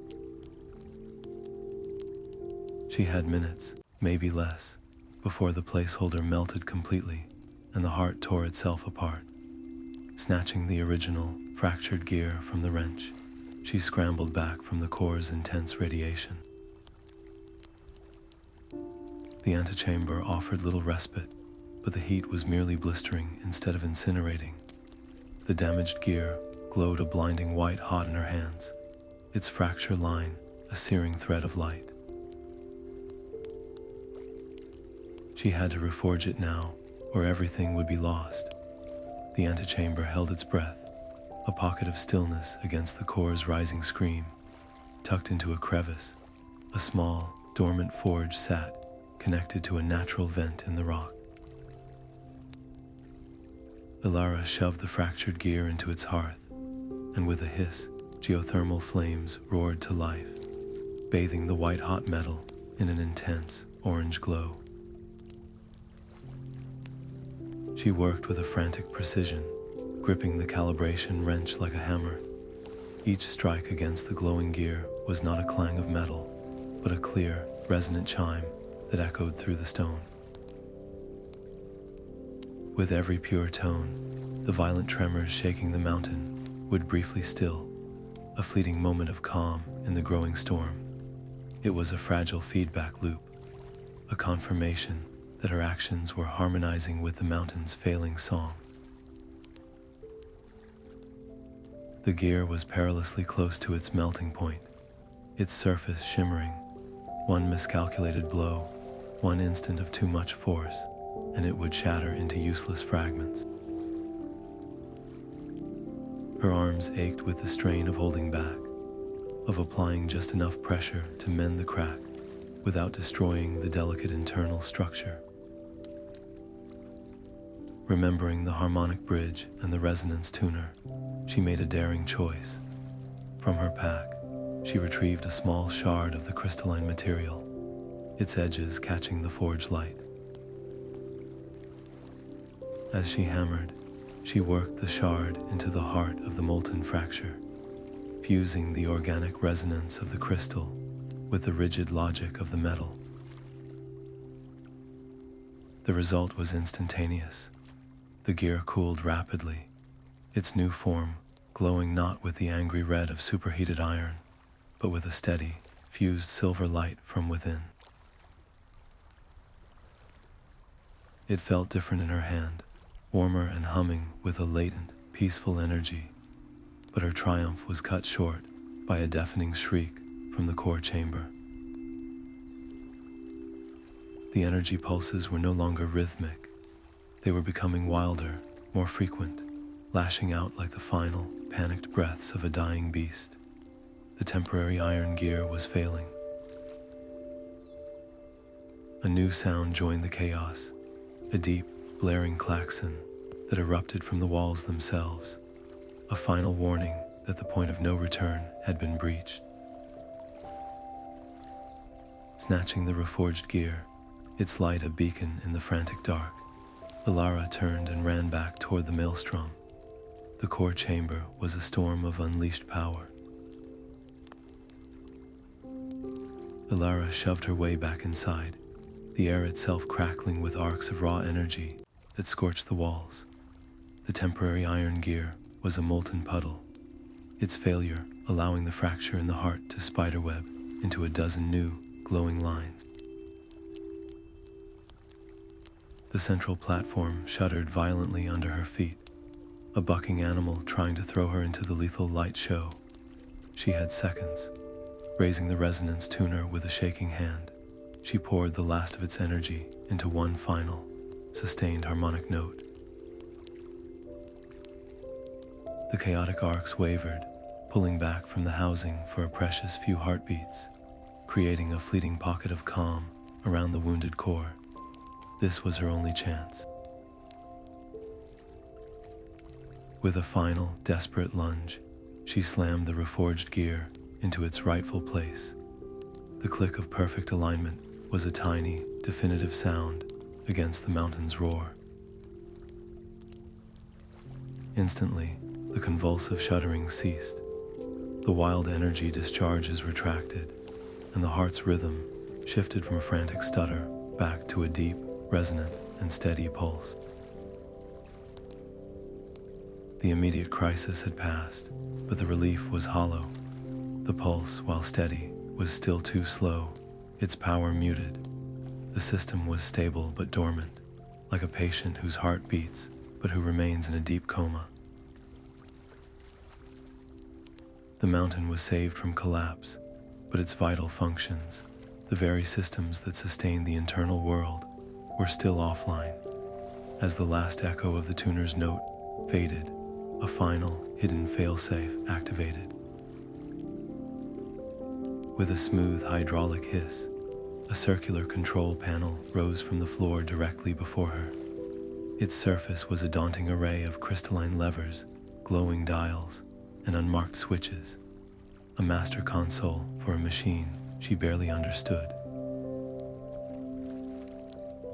She had minutes, maybe less, before the placeholder melted completely and the heart tore itself apart. Snatching the original, fractured gear from the wrench, she scrambled back from the core's intense radiation. The antechamber offered little respite, but the heat was merely blistering instead of incinerating. The damaged gear glowed a blinding white hot in her hands, its fracture line a searing thread of light. She had to reforge it now, or everything would be lost. The antechamber held its breath, a pocket of stillness against the core's rising scream. Tucked into a crevice, a small, dormant forge sat, connected to a natural vent in the rock. Elara shoved the fractured gear into its hearth, and with a hiss, geothermal flames roared to life, bathing the white-hot metal in an intense orange glow. She worked with a frantic precision, gripping the calibration wrench like a hammer. Each strike against the glowing gear was not a clang of metal, but a clear, resonant chime that echoed through the stone. With every pure tone, the violent tremors shaking the mountain would briefly still, a fleeting moment of calm in the growing storm. It was a fragile feedback loop, a confirmation that her actions were harmonizing with the mountain's failing song. The gear was perilously close to its melting point, its surface shimmering. One miscalculated blow, one instant of too much force, and it would shatter into useless fragments. Her arms ached with the strain of holding back, of applying just enough pressure to mend the crack without destroying the delicate internal structure. Remembering the harmonic bridge and the resonance tuner, she made a daring choice. From her pack, she retrieved a small shard of the crystalline material, its edges catching the forge light. As she hammered, she worked the shard into the heart of the molten fracture, fusing the organic resonance of the crystal with the rigid logic of the metal. The result was instantaneous. The gear cooled rapidly, its new form glowing not with the angry red of superheated iron, but with a steady, fused silver light from within. It felt different in her hand, warmer and humming with a latent, peaceful energy, but her triumph was cut short by a deafening shriek from the core chamber. The energy pulses were no longer rhythmic. They were becoming wilder, more frequent, lashing out like the final, panicked breaths of a dying beast. The temporary iron gear was failing. A new sound joined the chaos, a deep, blaring klaxon that erupted from the walls themselves, a final warning that the point of no return had been breached. Snatching the reforged gear, its light a beacon in the frantic dark, Elara turned and ran back toward the maelstrom. The core chamber was a storm of unleashed power. Elara shoved her way back inside, the air itself crackling with arcs of raw energy that scorched the walls. The temporary iron gear was a molten puddle, its failure allowing the fracture in the heart to spiderweb into a dozen new, glowing lines. The central platform shuddered violently under her feet, a bucking animal trying to throw her into the lethal light show. She had seconds. Raising the resonance tuner with a shaking hand, she poured the last of its energy into one final, sustained harmonic note. The chaotic arcs wavered, pulling back from the housing for a precious few heartbeats, creating a fleeting pocket of calm around the wounded core. This was her only chance. With a final, desperate lunge, she slammed the reforged gear into its rightful place. The click of perfect alignment was a tiny, definitive sound against the mountain's roar. Instantly, the convulsive shuddering ceased. The wild energy discharges retracted, and the heart's rhythm shifted from a frantic stutter back to a deep, resonant, and steady pulse. The immediate crisis had passed, but the relief was hollow. The pulse, while steady, was still too slow, its power muted. The system was stable but dormant, like a patient whose heart beats but who remains in a deep coma. The mountain was saved from collapse, but its vital functions, the very systems that sustained the internal world, were still offline. As the last echo of the tuner's note faded, a final, hidden failsafe activated. With a smooth hydraulic hiss, a circular control panel rose from the floor directly before her. Its surface was a daunting array of crystalline levers, glowing dials, and unmarked switches, a master console for a machine she barely understood.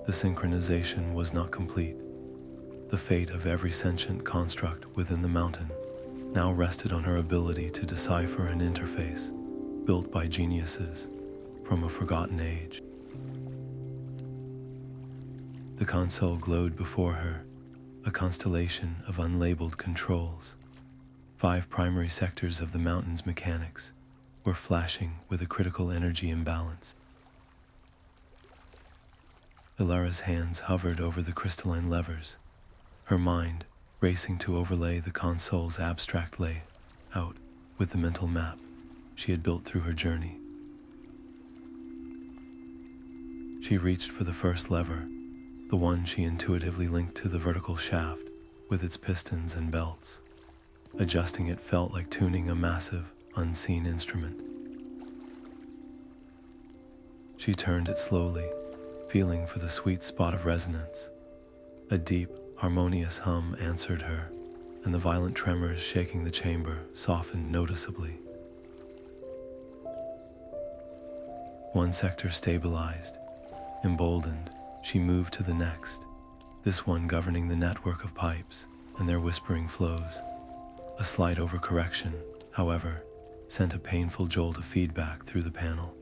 The synchronization was not complete. The fate of every sentient construct within the mountain now rested on her ability to decipher an interface built by geniuses from a forgotten age. The console glowed before her, a constellation of unlabeled controls. 5 primary sectors of the mountain's mechanics were flashing with a critical energy imbalance. Elara's hands hovered over the crystalline levers, her mind racing to overlay the console's abstract layout with the mental map she had built through her journey. She reached for the first lever, the one she intuitively linked to the vertical shaft with its pistons and belts. Adjusting it felt like tuning a massive, unseen instrument. She turned it slowly, feeling for the sweet spot of resonance. A deep, harmonious hum answered her, and the violent tremors shaking the chamber softened noticeably. One sector stabilized. Emboldened, she moved to the next, this one governing the network of pipes and their whispering flows. A slight overcorrection, however, sent a painful jolt of feedback through the panel.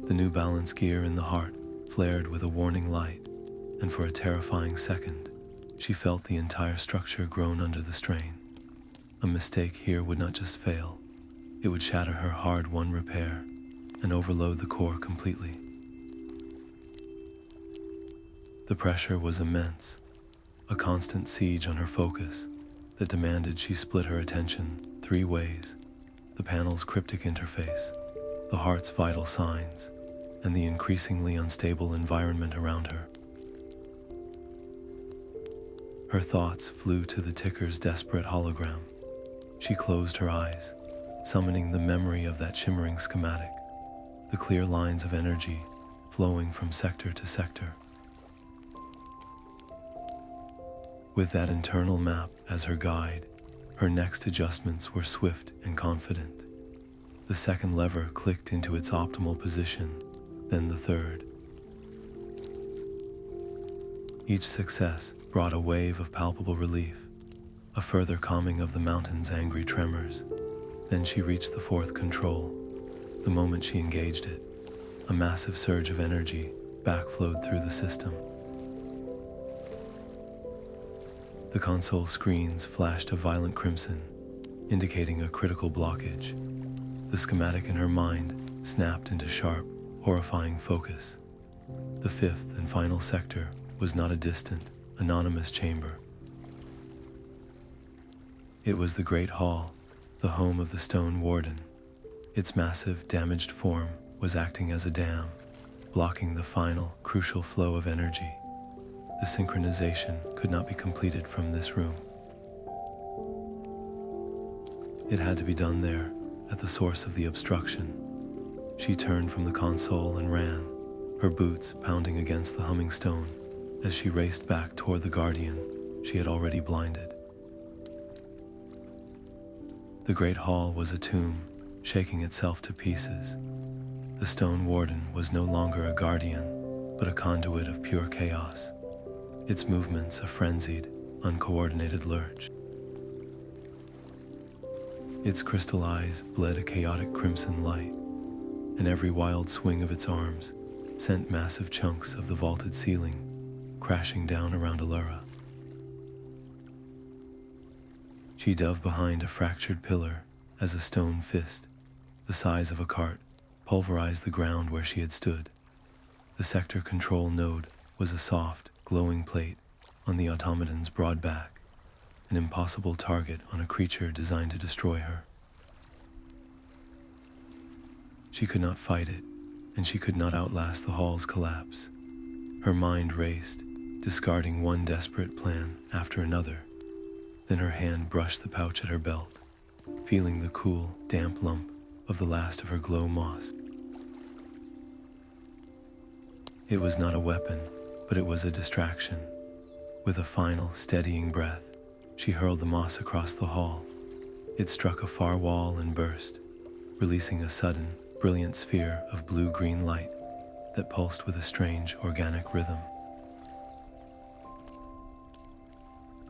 The new balance gear in the heart flared with a warning light, and for a terrifying second, she felt the entire structure groan under the strain. A mistake here would not just fail, it would shatter her hard-won repair and overload the core completely. The pressure was immense, a constant siege on her focus that demanded she split her attention 3 ways: the panel's cryptic interface, the heart's vital signs, and the increasingly unstable environment around her. Her thoughts flew to the ticker's desperate hologram. She closed her eyes, summoning the memory of that shimmering schematic, the clear lines of energy flowing from sector to sector. With that internal map as her guide, her next adjustments were swift and confident. The second lever clicked into its optimal position, then the third. Each success brought a wave of palpable relief, a further calming of the mountain's angry tremors. Then she reached the 4th control. The moment she engaged it, a massive surge of energy backflowed through the system. The console screens flashed a violent crimson, indicating a critical blockage. The schematic in her mind snapped into sharp, horrifying focus. The 5th and final sector was not a distant, anonymous chamber. It was the Great Hall, the home of the Stone Warden. Its massive, damaged form was acting as a dam, blocking the final, crucial flow of energy. The synchronization could not be completed from this room. It had to be done there, at the source of the obstruction. She turned from the console and ran, her boots pounding against the humming stone as she raced back toward the guardian she had already blinded. The great hall was a tomb, shaking itself to pieces. The stone warden was no longer a guardian, but a conduit of pure chaos, its movements a frenzied, uncoordinated lurch. Its crystal eyes bled a chaotic crimson light, and every wild swing of its arms sent massive chunks of the vaulted ceiling crashing down around Elara. She dove behind a fractured pillar as a stone fist, the size of a cart, pulverized the ground where she had stood. The sector control node was a soft, glowing plate on the automaton's broad back, an impossible target on a creature designed to destroy her. She could not fight it, and she could not outlast the hall's collapse. Her mind raced, discarding one desperate plan after another. Then her hand brushed the pouch at her belt, feeling the cool, damp lump of the last of her glow moss. It was not a weapon, but it was a distraction. With a final, steadying breath, she hurled the moss across the hall. It struck a far wall and burst, releasing a sudden, brilliant sphere of blue-green light that pulsed with a strange, organic rhythm.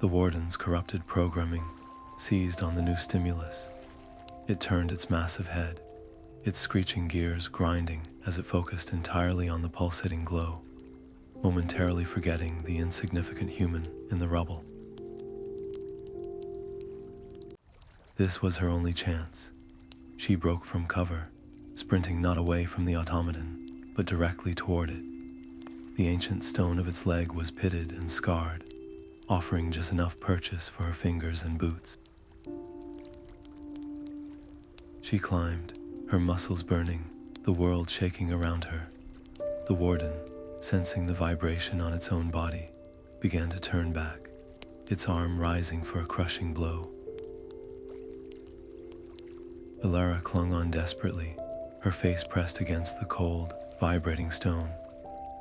The Warden's corrupted programming seized on the new stimulus. It turned its massive head, its screeching gears grinding as it focused entirely on the pulsating glow, momentarily forgetting the insignificant human in the rubble. This was her only chance. She broke from cover, sprinting not away from the automaton, but directly toward it. The ancient stone of its leg was pitted and scarred, offering just enough purchase for her fingers and boots. She climbed, her muscles burning, the world shaking around her. The Warden, sensing the vibration on its own body, began to turn back, its arm rising for a crushing blow. Elara clung on desperately, her face pressed against the cold, vibrating stone.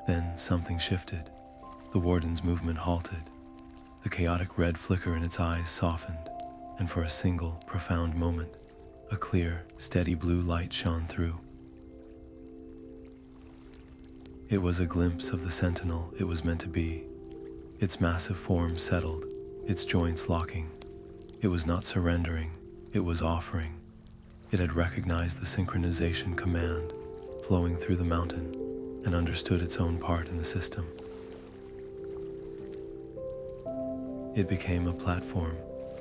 Then something shifted. The Warden's movement halted. The chaotic red flicker in its eyes softened, and for a single, profound moment, a clear, steady blue light shone through. It was a glimpse of the sentinel it was meant to be. Its massive form settled, its joints locking. It was not surrendering, it was offering. It had recognized the synchronization command flowing through the mountain and understood its own part in the system. It became a platform,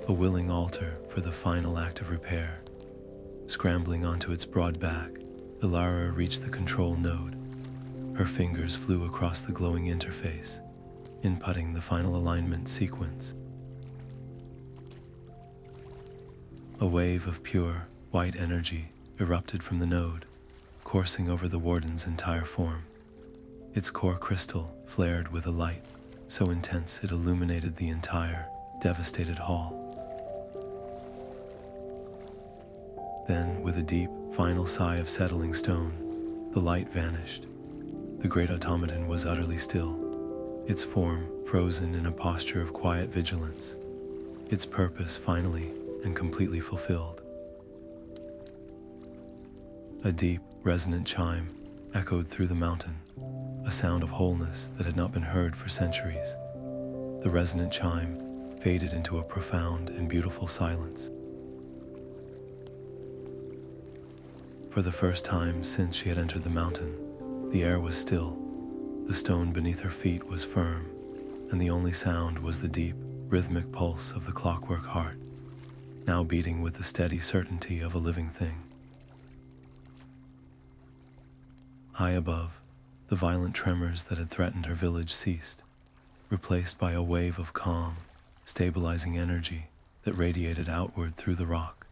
a willing altar for the final act of repair. Scrambling onto its broad back, Elara reached the control node. Her fingers flew across the glowing interface, inputting the final alignment sequence. A wave of pure, white energy erupted from the node, coursing over the Warden's entire form. Its core crystal flared with a light so intense it illuminated the entire, devastated hall. Then, with a deep, final sigh of settling stone, the light vanished. The great automaton was utterly still, its form frozen in a posture of quiet vigilance, its purpose finally and completely fulfilled. A deep, resonant chime echoed through the mountain, a sound of wholeness that had not been heard for centuries. The resonant chime faded into a profound and beautiful silence. For the first time since she had entered the mountain, the air was still, the stone beneath her feet was firm, and the only sound was the deep, rhythmic pulse of the Clockwork Heart, now beating with the steady certainty of a living thing. High above, the violent tremors that had threatened her village ceased, replaced by a wave of calm, stabilizing energy that radiated outward through the rock,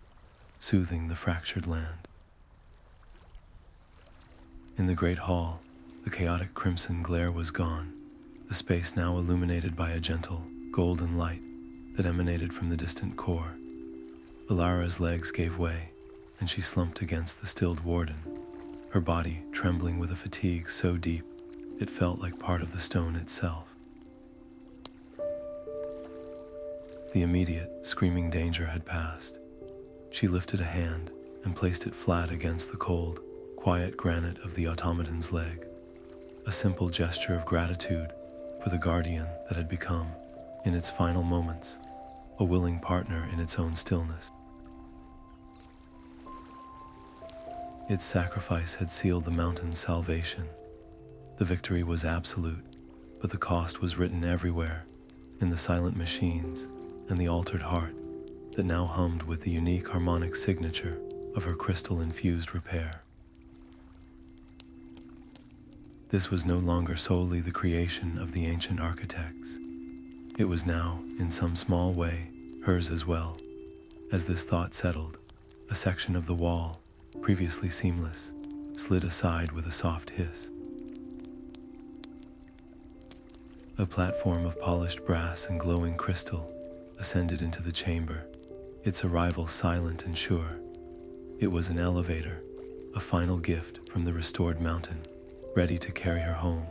soothing the fractured land. In the great hall, The chaotic crimson glare was gone, the space now illuminated by a gentle, golden light that emanated from the distant core. Elara's legs gave way, and she slumped against the stilled Warden, her body trembling with a fatigue so deep it felt like part of the stone itself. The immediate, screaming danger had passed. She lifted a hand and placed it flat against the cold, quiet granite of the automaton's leg, a simple gesture of gratitude for the guardian that had become, in its final moments, a willing partner in its own stillness. Its sacrifice had sealed the mountain's salvation. The victory was absolute, but the cost was written everywhere, in the silent machines and the altered heart that now hummed with the unique harmonic signature of her crystal-infused repair. This was no longer solely the creation of the ancient architects. It was now, in some small way, hers as well. As this thought settled, a section of the wall, previously seamless, slid aside with a soft hiss. A platform of polished brass and glowing crystal ascended into the chamber, its arrival silent and sure. It was an elevator, a final gift from the restored mountain, ready to carry her home.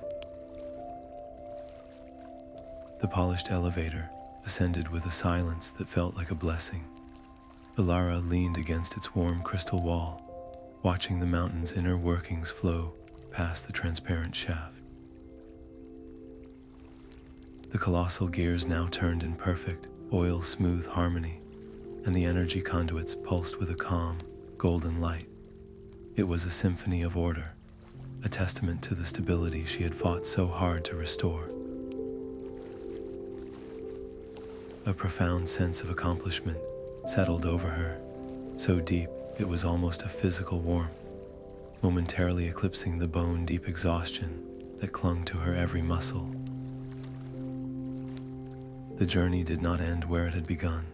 The polished elevator ascended with a silence that felt like a blessing. Elara leaned against its warm crystal wall, watching the mountain's inner workings flow past the transparent shaft. The colossal gears now turned in perfect, oil-smooth harmony, and the energy conduits pulsed with a calm, golden light. It was a symphony of order, a testament to the stability she had fought so hard to restore. A profound sense of accomplishment settled over her, so deep it was almost a physical warmth, momentarily eclipsing the bone-deep exhaustion that clung to her every muscle. The journey did not end where it had begun.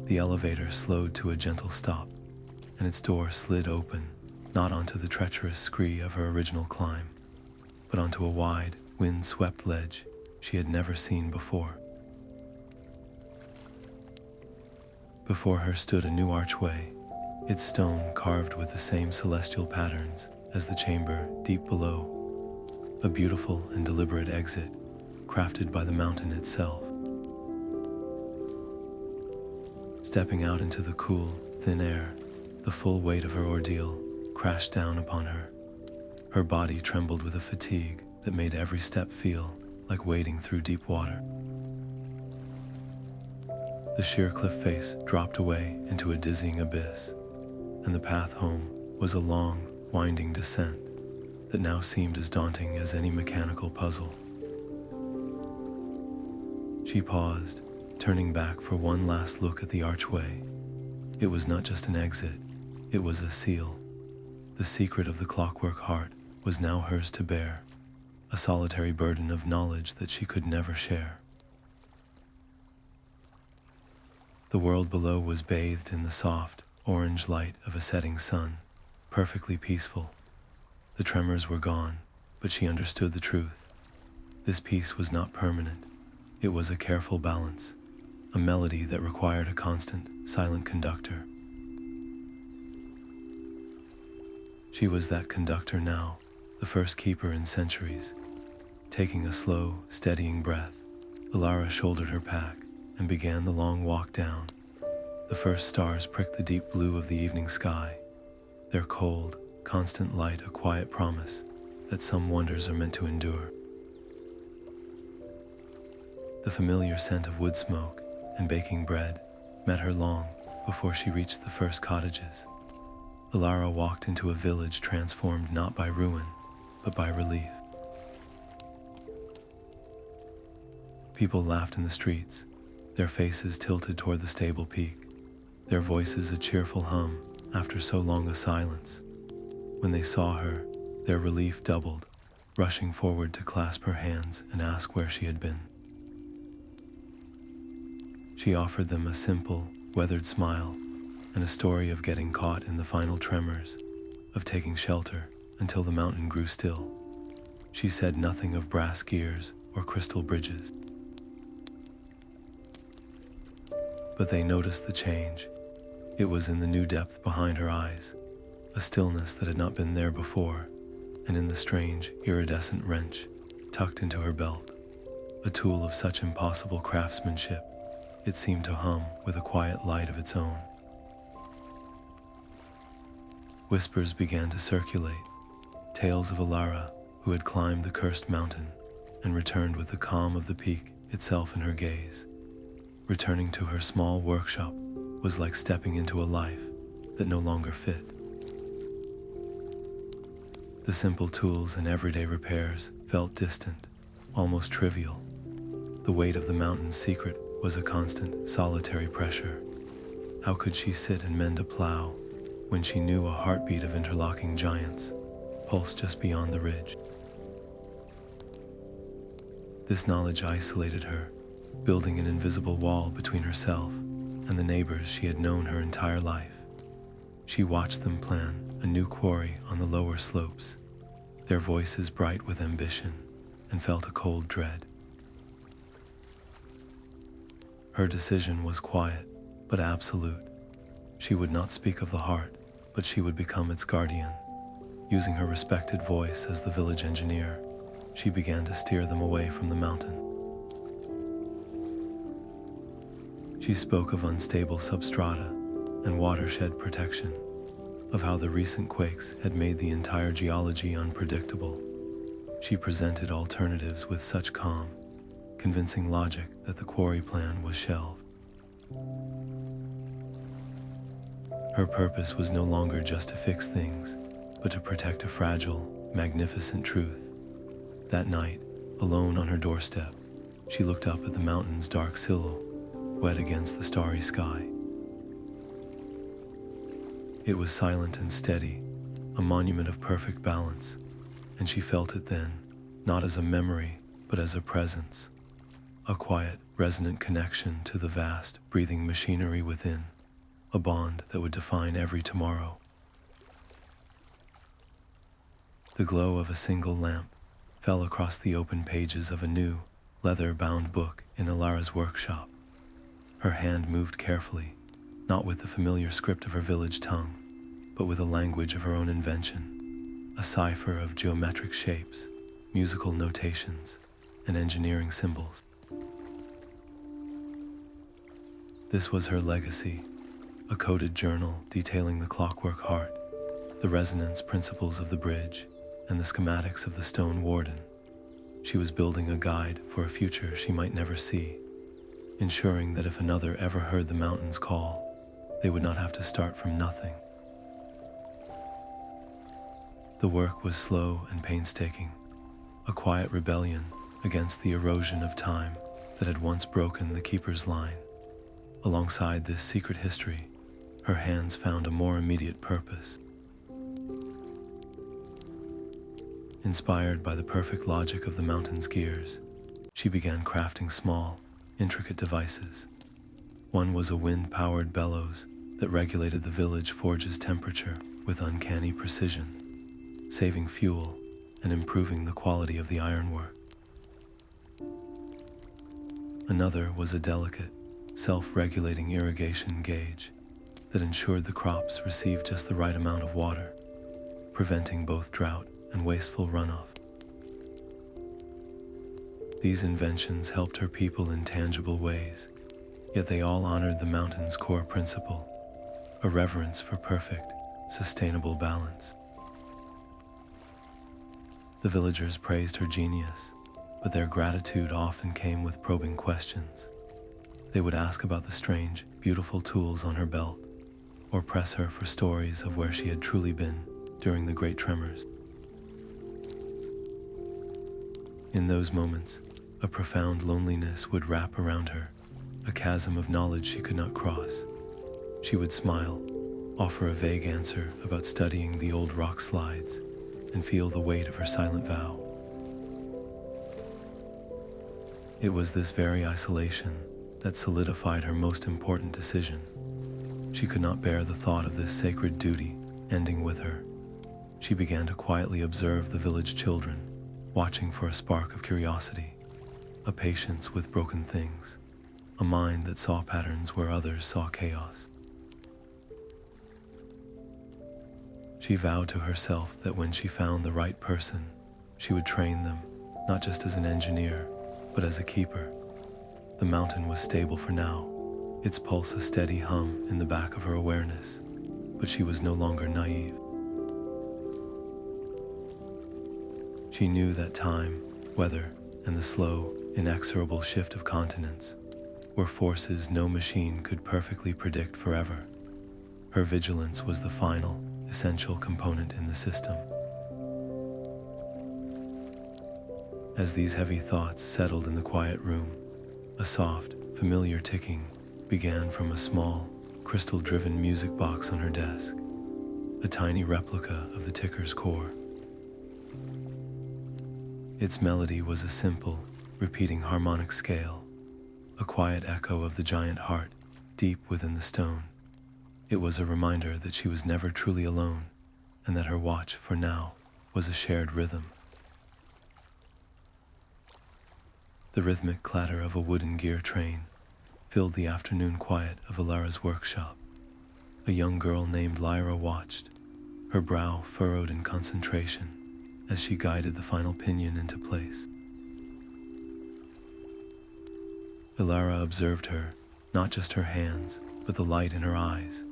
The elevator slowed to a gentle stop, and its door slid open, not onto the treacherous scree of her original climb, but onto a wide, wind-swept ledge she had never seen before. Before her stood a new archway, its stone carved with the same celestial patterns as the chamber deep below, a beautiful and deliberate exit crafted by the mountain itself. Stepping out into the cool, thin air, the full weight of her ordeal crashed down upon her. Her body trembled with a fatigue that made every step feel like wading through deep water. The sheer cliff face dropped away into a dizzying abyss, and the path home was a long, winding descent that now seemed as daunting as any mechanical puzzle. She paused, turning back for one last look at the archway. It was not just an exit, it was a seal. The secret of the Clockwork Heart was now hers to bear, a solitary burden of knowledge that she could never share. The world below was bathed in the soft, orange light of a setting sun, perfectly peaceful. The tremors were gone, but she understood the truth. This peace was not permanent. It was a careful balance, a melody that required a constant, silent conductor. She was that conductor now, the first keeper in centuries. Taking a slow, steadying breath, Elara shouldered her pack and began the long walk down. The first stars pricked the deep blue of the evening sky, their cold, constant light a quiet promise that some wonders are meant to endure. The familiar scent of wood smoke and baking bread met her long before she reached the first cottages. Elara walked into a village transformed not by ruin, but by relief. People laughed in the streets, their faces tilted toward the stable peak, their voices a cheerful hum after so long a silence. When they saw her, their relief doubled, rushing forward to clasp her hands and ask where she had been. She offered them a simple, weathered smile and a story of getting caught in the final tremors, of taking shelter until the mountain grew still. She said nothing of brass gears or crystal bridges. But they noticed the change. It was in the new depth behind her eyes, a stillness that had not been there before, and in the strange, iridescent wrench tucked into her belt, a tool of such impossible craftsmanship, it seemed to hum with a quiet light of its own. Whispers began to circulate, tales of Elara, who had climbed the cursed mountain and returned with the calm of the peak itself in her gaze. Returning to her small workshop was like stepping into a life that no longer fit. The simple tools and everyday repairs felt distant, almost trivial. The weight of the mountain's secret was a constant, solitary pressure. How could she sit and mend a plow when she knew a heartbeat of interlocking giants pulsed just beyond the ridge? This knowledge isolated her, building an invisible wall between herself and the neighbors she had known her entire life. She watched them plan a new quarry on the lower slopes, their voices bright with ambition, and felt a cold dread. Her decision was quiet, but absolute. She would not speak of the heart, but she would become its guardian. Using her respected voice as the village engineer, she began to steer them away from the mountain. She spoke of unstable substrata and watershed protection, of how the recent quakes had made the entire geology unpredictable. She presented alternatives with such calm, convincing logic that the quarry plan was shelved. Her purpose was no longer just to fix things, but to protect a fragile, magnificent truth. That night, alone on her doorstep, she looked up at the mountain's dark silhouette against the starry sky. It was silent and steady, a monument of perfect balance, and she felt it then, not as a memory, but as a presence, a quiet, resonant connection to the vast, breathing machinery within, a bond that would define every tomorrow. The glow of a single lamp fell across the open pages of a new, leather-bound book in Elara's workshop. Her hand moved carefully, not with the familiar script of her village tongue, but with a language of her own invention, a cipher of geometric shapes, musical notations, and engineering symbols. This was her legacy, a coded journal detailing the Clockwork Heart, the resonance principles of the bridge, and the schematics of the stone Warden. She was building a guide for a future she might never see, ensuring that if another ever heard the mountain's call, they would not have to start from nothing. The work was slow and painstaking, a quiet rebellion against the erosion of time that had once broken the keeper's line. Alongside this secret history, her hands found a more immediate purpose. Inspired by the perfect logic of the mountain's gears, she began crafting small, intricate devices. One was a wind-powered bellows that regulated the village forge's temperature with uncanny precision, saving fuel and improving the quality of the ironwork. Another was a delicate, self-regulating irrigation gauge that ensured the crops received just the right amount of water, preventing both drought and wasteful runoff. These inventions helped her people in tangible ways, yet they all honored the mountain's core principle, a reverence for perfect, sustainable balance. The villagers praised her genius, but their gratitude often came with probing questions. They would ask about the strange, beautiful tools on her belt, or press her for stories of where she had truly been during the great tremors. In those moments, a profound loneliness would wrap around her, a chasm of knowledge she could not cross. She would smile, offer a vague answer about studying the old rock slides, and feel the weight of her silent vow. It was this very isolation that solidified her most important decision. She could not bear the thought of this sacred duty ending with her. She began to quietly observe the village children, watching for a spark of curiosity, a patience with broken things, a mind that saw patterns where others saw chaos. She vowed to herself that when she found the right person, she would train them, not just as an engineer, but as a keeper. The mountain was stable for now, its pulse a steady hum in the back of her awareness, but she was no longer naive. She knew that time, weather, and the slow, inexorable shift of continents were forces no machine could perfectly predict forever. Her vigilance was the final, essential component in the system. As these heavy thoughts settled in the quiet room, a soft, familiar ticking began from a small, crystal-driven music box on her desk, a tiny replica of the ticker's core. Its melody was a simple, repeating harmonic scale, a quiet echo of the giant heart deep within the stone. It was a reminder that she was never truly alone, and that her watch, for now, was a shared rhythm. The rhythmic clatter of a wooden gear train filled the afternoon quiet of Elara's workshop. A young girl named Lyra watched, her brow furrowed in concentration as she guided the final pinion into place. Elara observed her, not just her hands, but the light in her eyes.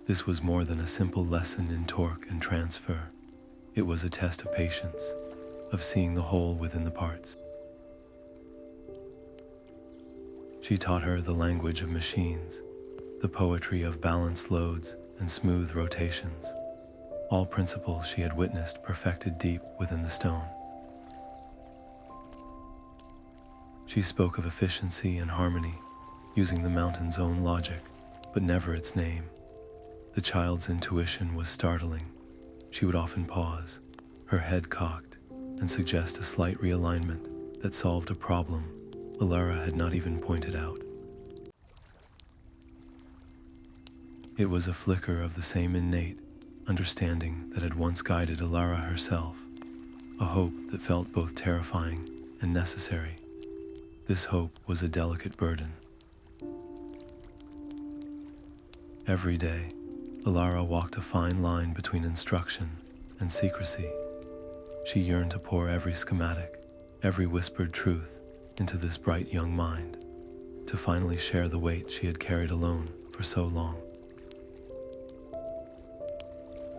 This was more than a simple lesson in torque and transfer. It was a test of patience, of seeing the whole within the parts. She taught her the language of machines, the poetry of balanced loads and smooth rotations, all principles she had witnessed perfected deep within the stone. She spoke of efficiency and harmony, using the mountain's own logic, but never its name. The child's intuition was startling. She would often pause, her head cocked, and suggest a slight realignment that solved a problem Elara had not even pointed out. It was a flicker of the same innate understanding that had once guided Elara herself, a hope that felt both terrifying and necessary. This hope was a delicate burden. Every day, Elara walked a fine line between instruction and secrecy. She yearned to pour every schematic, every whispered truth into this bright young mind, to finally share the weight she had carried alone for so long.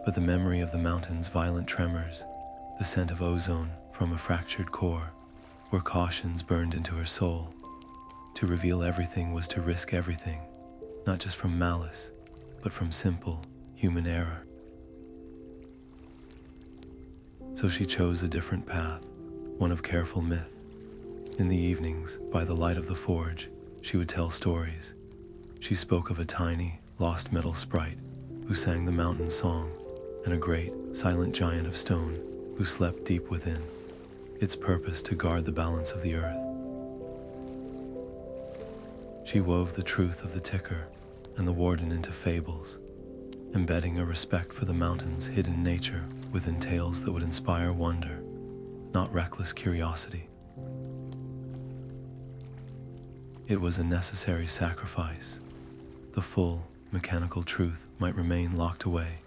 But the memory of the mountain's violent tremors, the scent of ozone from a fractured core, were cautions burned into her soul. To reveal everything was to risk everything, not just from malice, but from simple human error. So she chose a different path, one of careful myth. In the evenings, by the light of the forge, she would tell stories. She spoke of a tiny, lost metal sprite who sang the mountain song, and a great, silent giant of stone who slept deep within, its purpose to guard the balance of the earth. She wove the truth of the ticker and the Warden into fables, embedding a respect for the mountain's hidden nature within tales that would inspire wonder, not reckless curiosity. It was a necessary sacrifice. The full, mechanical truth might remain locked away,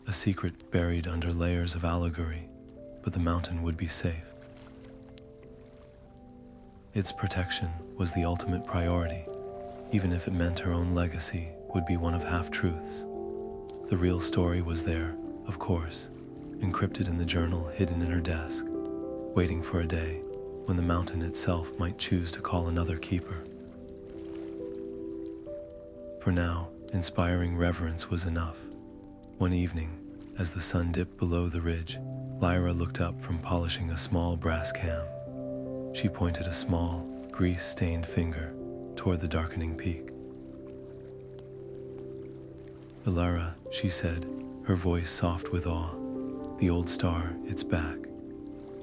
a secret buried under layers of allegory, but the mountain would be safe. Its protection was the ultimate priority, even if it meant her own legacy would be one of half-truths. The real story was there, of course, encrypted in the journal hidden in her desk, waiting for a day when the mountain itself might choose to call another keeper. For now, inspiring reverence was enough. One evening, as the sun dipped below the ridge, Lyra looked up from polishing a small brass cam. She pointed a small, grease-stained finger toward the darkening peak. "Elara," she said, her voice soft with awe. "The old star, it's back."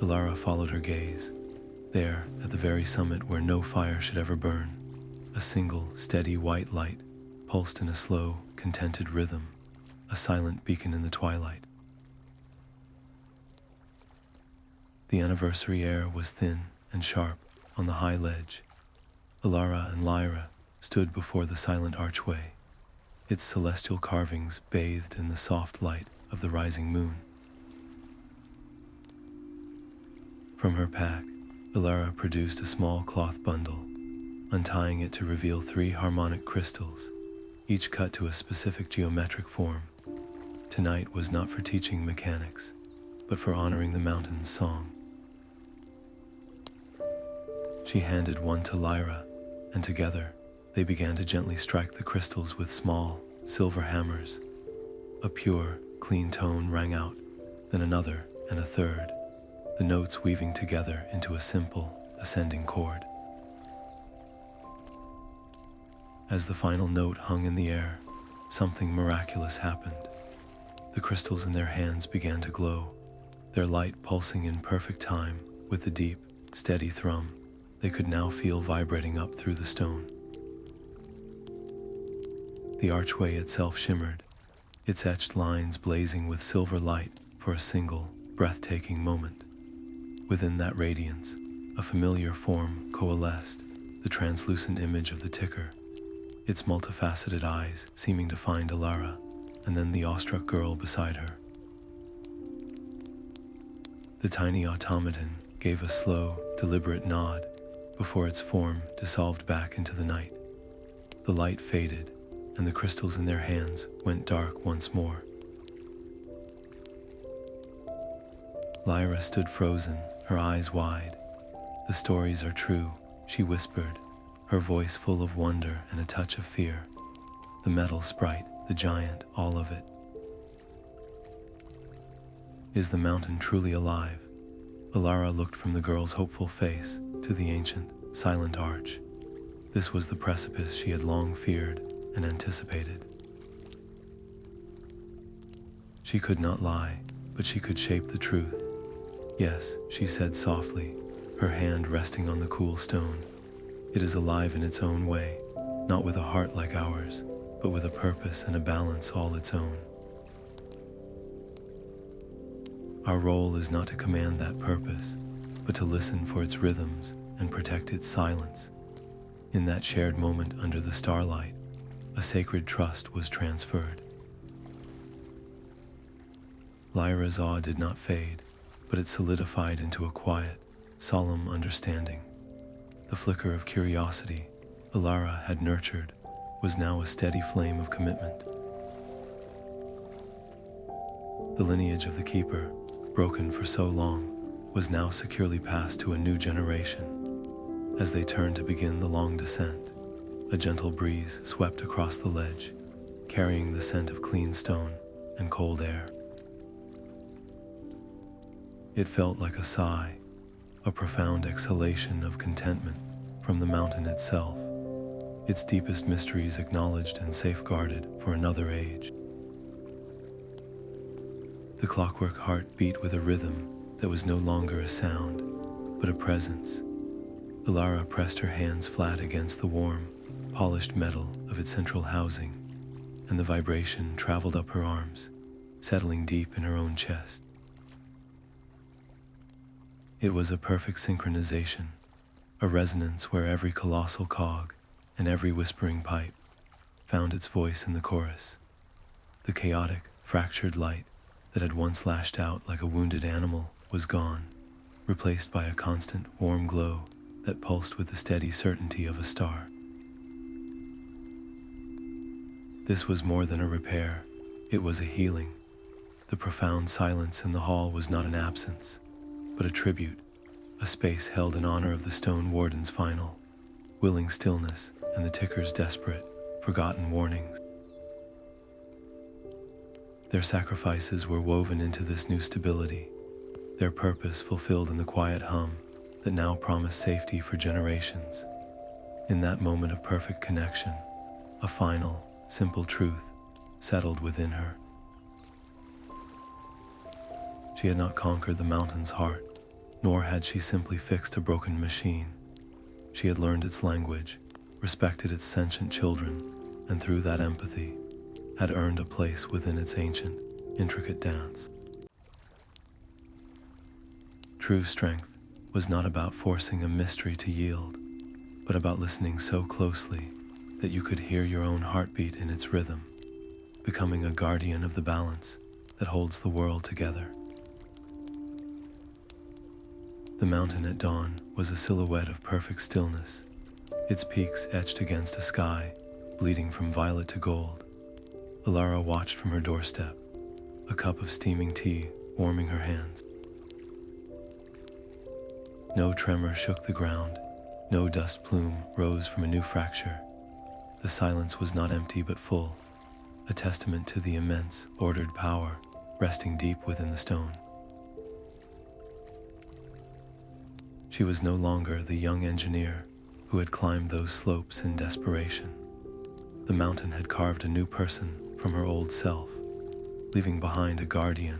Elara followed her gaze. There, at the very summit where no fire should ever burn, a single, steady white light pulsed in a slow, contented rhythm, a silent beacon in the twilight. The anniversary air was thin and sharp on the high ledge. Elara and Lyra stood before the silent archway, its celestial carvings bathed in the soft light of the rising moon. From her pack, Elara produced a small cloth bundle, untying it to reveal 3 harmonic crystals, each cut to a specific geometric form. Tonight was not for teaching mechanics, but for honoring the mountain's song. She handed one to Lyra, and together they began to gently strike the crystals with small, silver hammers. A pure, clean tone rang out, then another and a third, the notes weaving together into a simple, ascending chord. As the final note hung in the air, something miraculous happened. The crystals in their hands began to glow, their light pulsing in perfect time with the deep, steady thrum they could now feel vibrating up through the stone. The archway itself shimmered, its etched lines blazing with silver light for a single, breathtaking moment. Within that radiance, a familiar form coalesced, the translucent image of the ticker, its multifaceted eyes seeming to find Elara, and then the awestruck girl beside her. The tiny automaton gave a slow, deliberate nod before its form dissolved back into the night. The light faded, and the crystals in their hands went dark once more. Lyra stood frozen, her eyes wide. "The stories are true," she whispered, her voice full of wonder and a touch of fear. "The metal sprite, the giant, all of it. Is the mountain truly alive?" Elara looked from the girl's hopeful face to the ancient, silent arch. This was the precipice she had long feared and anticipated. She could not lie, but she could shape the truth. "Yes," she said softly, her hand resting on the cool stone. "It is alive in its own way, not with a heart like ours, but with a purpose and a balance all its own. Our role is not to command that purpose, but to listen for its rhythms and protect its silence." In that shared moment under the starlight, a sacred trust was transferred. Lyra's awe did not fade, but it solidified into a quiet, solemn understanding. The flicker of curiosity Elara had nurtured was now a steady flame of commitment. The lineage of the Keeper, broken for so long, was now securely passed to a new generation. As they turned to begin the long descent, a gentle breeze swept across the ledge, carrying the scent of clean stone and cold air. It felt like a sigh, a profound exhalation of contentment from the mountain itself, its deepest mysteries acknowledged and safeguarded for another age. The Clockwork Heart beat with a rhythm that was no longer a sound, but a presence. Elara pressed her hands flat against the warm, polished metal of its central housing, and the vibration traveled up her arms, settling deep in her own chest. It was a perfect synchronization, a resonance where every colossal cog and every whispering pipe found its voice in the chorus. The chaotic, fractured light that had once lashed out like a wounded animal was gone, replaced by a constant, warm glow that pulsed with the steady certainty of a star. This was more than a repair, it was a healing. The profound silence in the hall was not an absence, but a tribute, a space held in honor of the Stone Warden's final, willing stillness and the ticker's desperate, forgotten warnings. Their sacrifices were woven into this new stability, their purpose fulfilled in the quiet hum that now promised safety for generations. In that moment of perfect connection, a final, simple truth settled within her. She had not conquered the mountain's heart, nor had she simply fixed a broken machine. She had learned its language, respected its sentient children, and through that empathy, had earned a place within its ancient, intricate dance. True strength was not about forcing a mystery to yield, but about listening so closely that you could hear your own heartbeat in its rhythm, becoming a guardian of the balance that holds the world together. The mountain at dawn was a silhouette of perfect stillness, its peaks etched against a sky bleeding from violet to gold. Elara watched from her doorstep, a cup of steaming tea warming her hands. No tremor shook the ground, no dust plume rose from a new fracture. The silence was not empty but full, a testament to the immense, ordered power resting deep within the stone. She was no longer the young engineer who had climbed those slopes in desperation. The mountain had carved a new person from her old self, leaving behind a guardian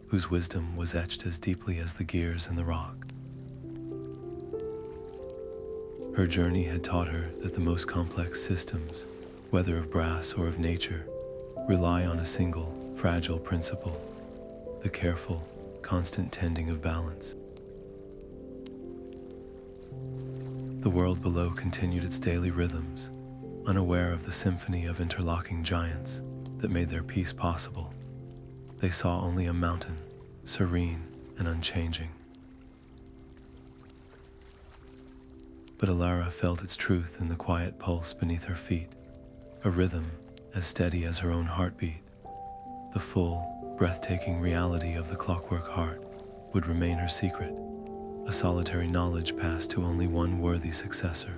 whose wisdom was etched as deeply as the gears in the rock. Her journey had taught her that the most complex systems, whether of brass or of nature, rely on a single, fragile principle: the careful, constant tending of balance. The world below continued its daily rhythms, unaware of the symphony of interlocking giants that made their peace possible. They saw only a mountain, serene and unchanging. But Elara felt its truth in the quiet pulse beneath her feet, a rhythm as steady as her own heartbeat. The full, breathtaking reality of the Clockwork Heart would remain her secret, a solitary knowledge passed to only one worthy successor.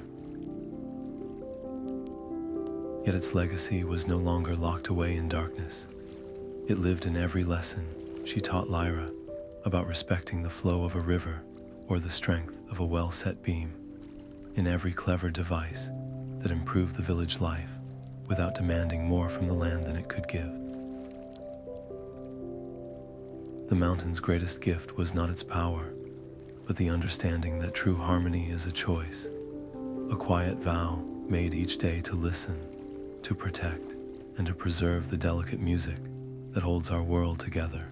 Yet its legacy was no longer locked away in darkness. It lived in every lesson she taught Lyra about respecting the flow of a river or the strength of a well-set beam, in every clever device that improved the village life without demanding more from the land than it could give. The mountain's greatest gift was not its power, but the understanding that true harmony is a choice, a quiet vow made each day to listen, to protect, and to preserve the delicate music that holds our world together.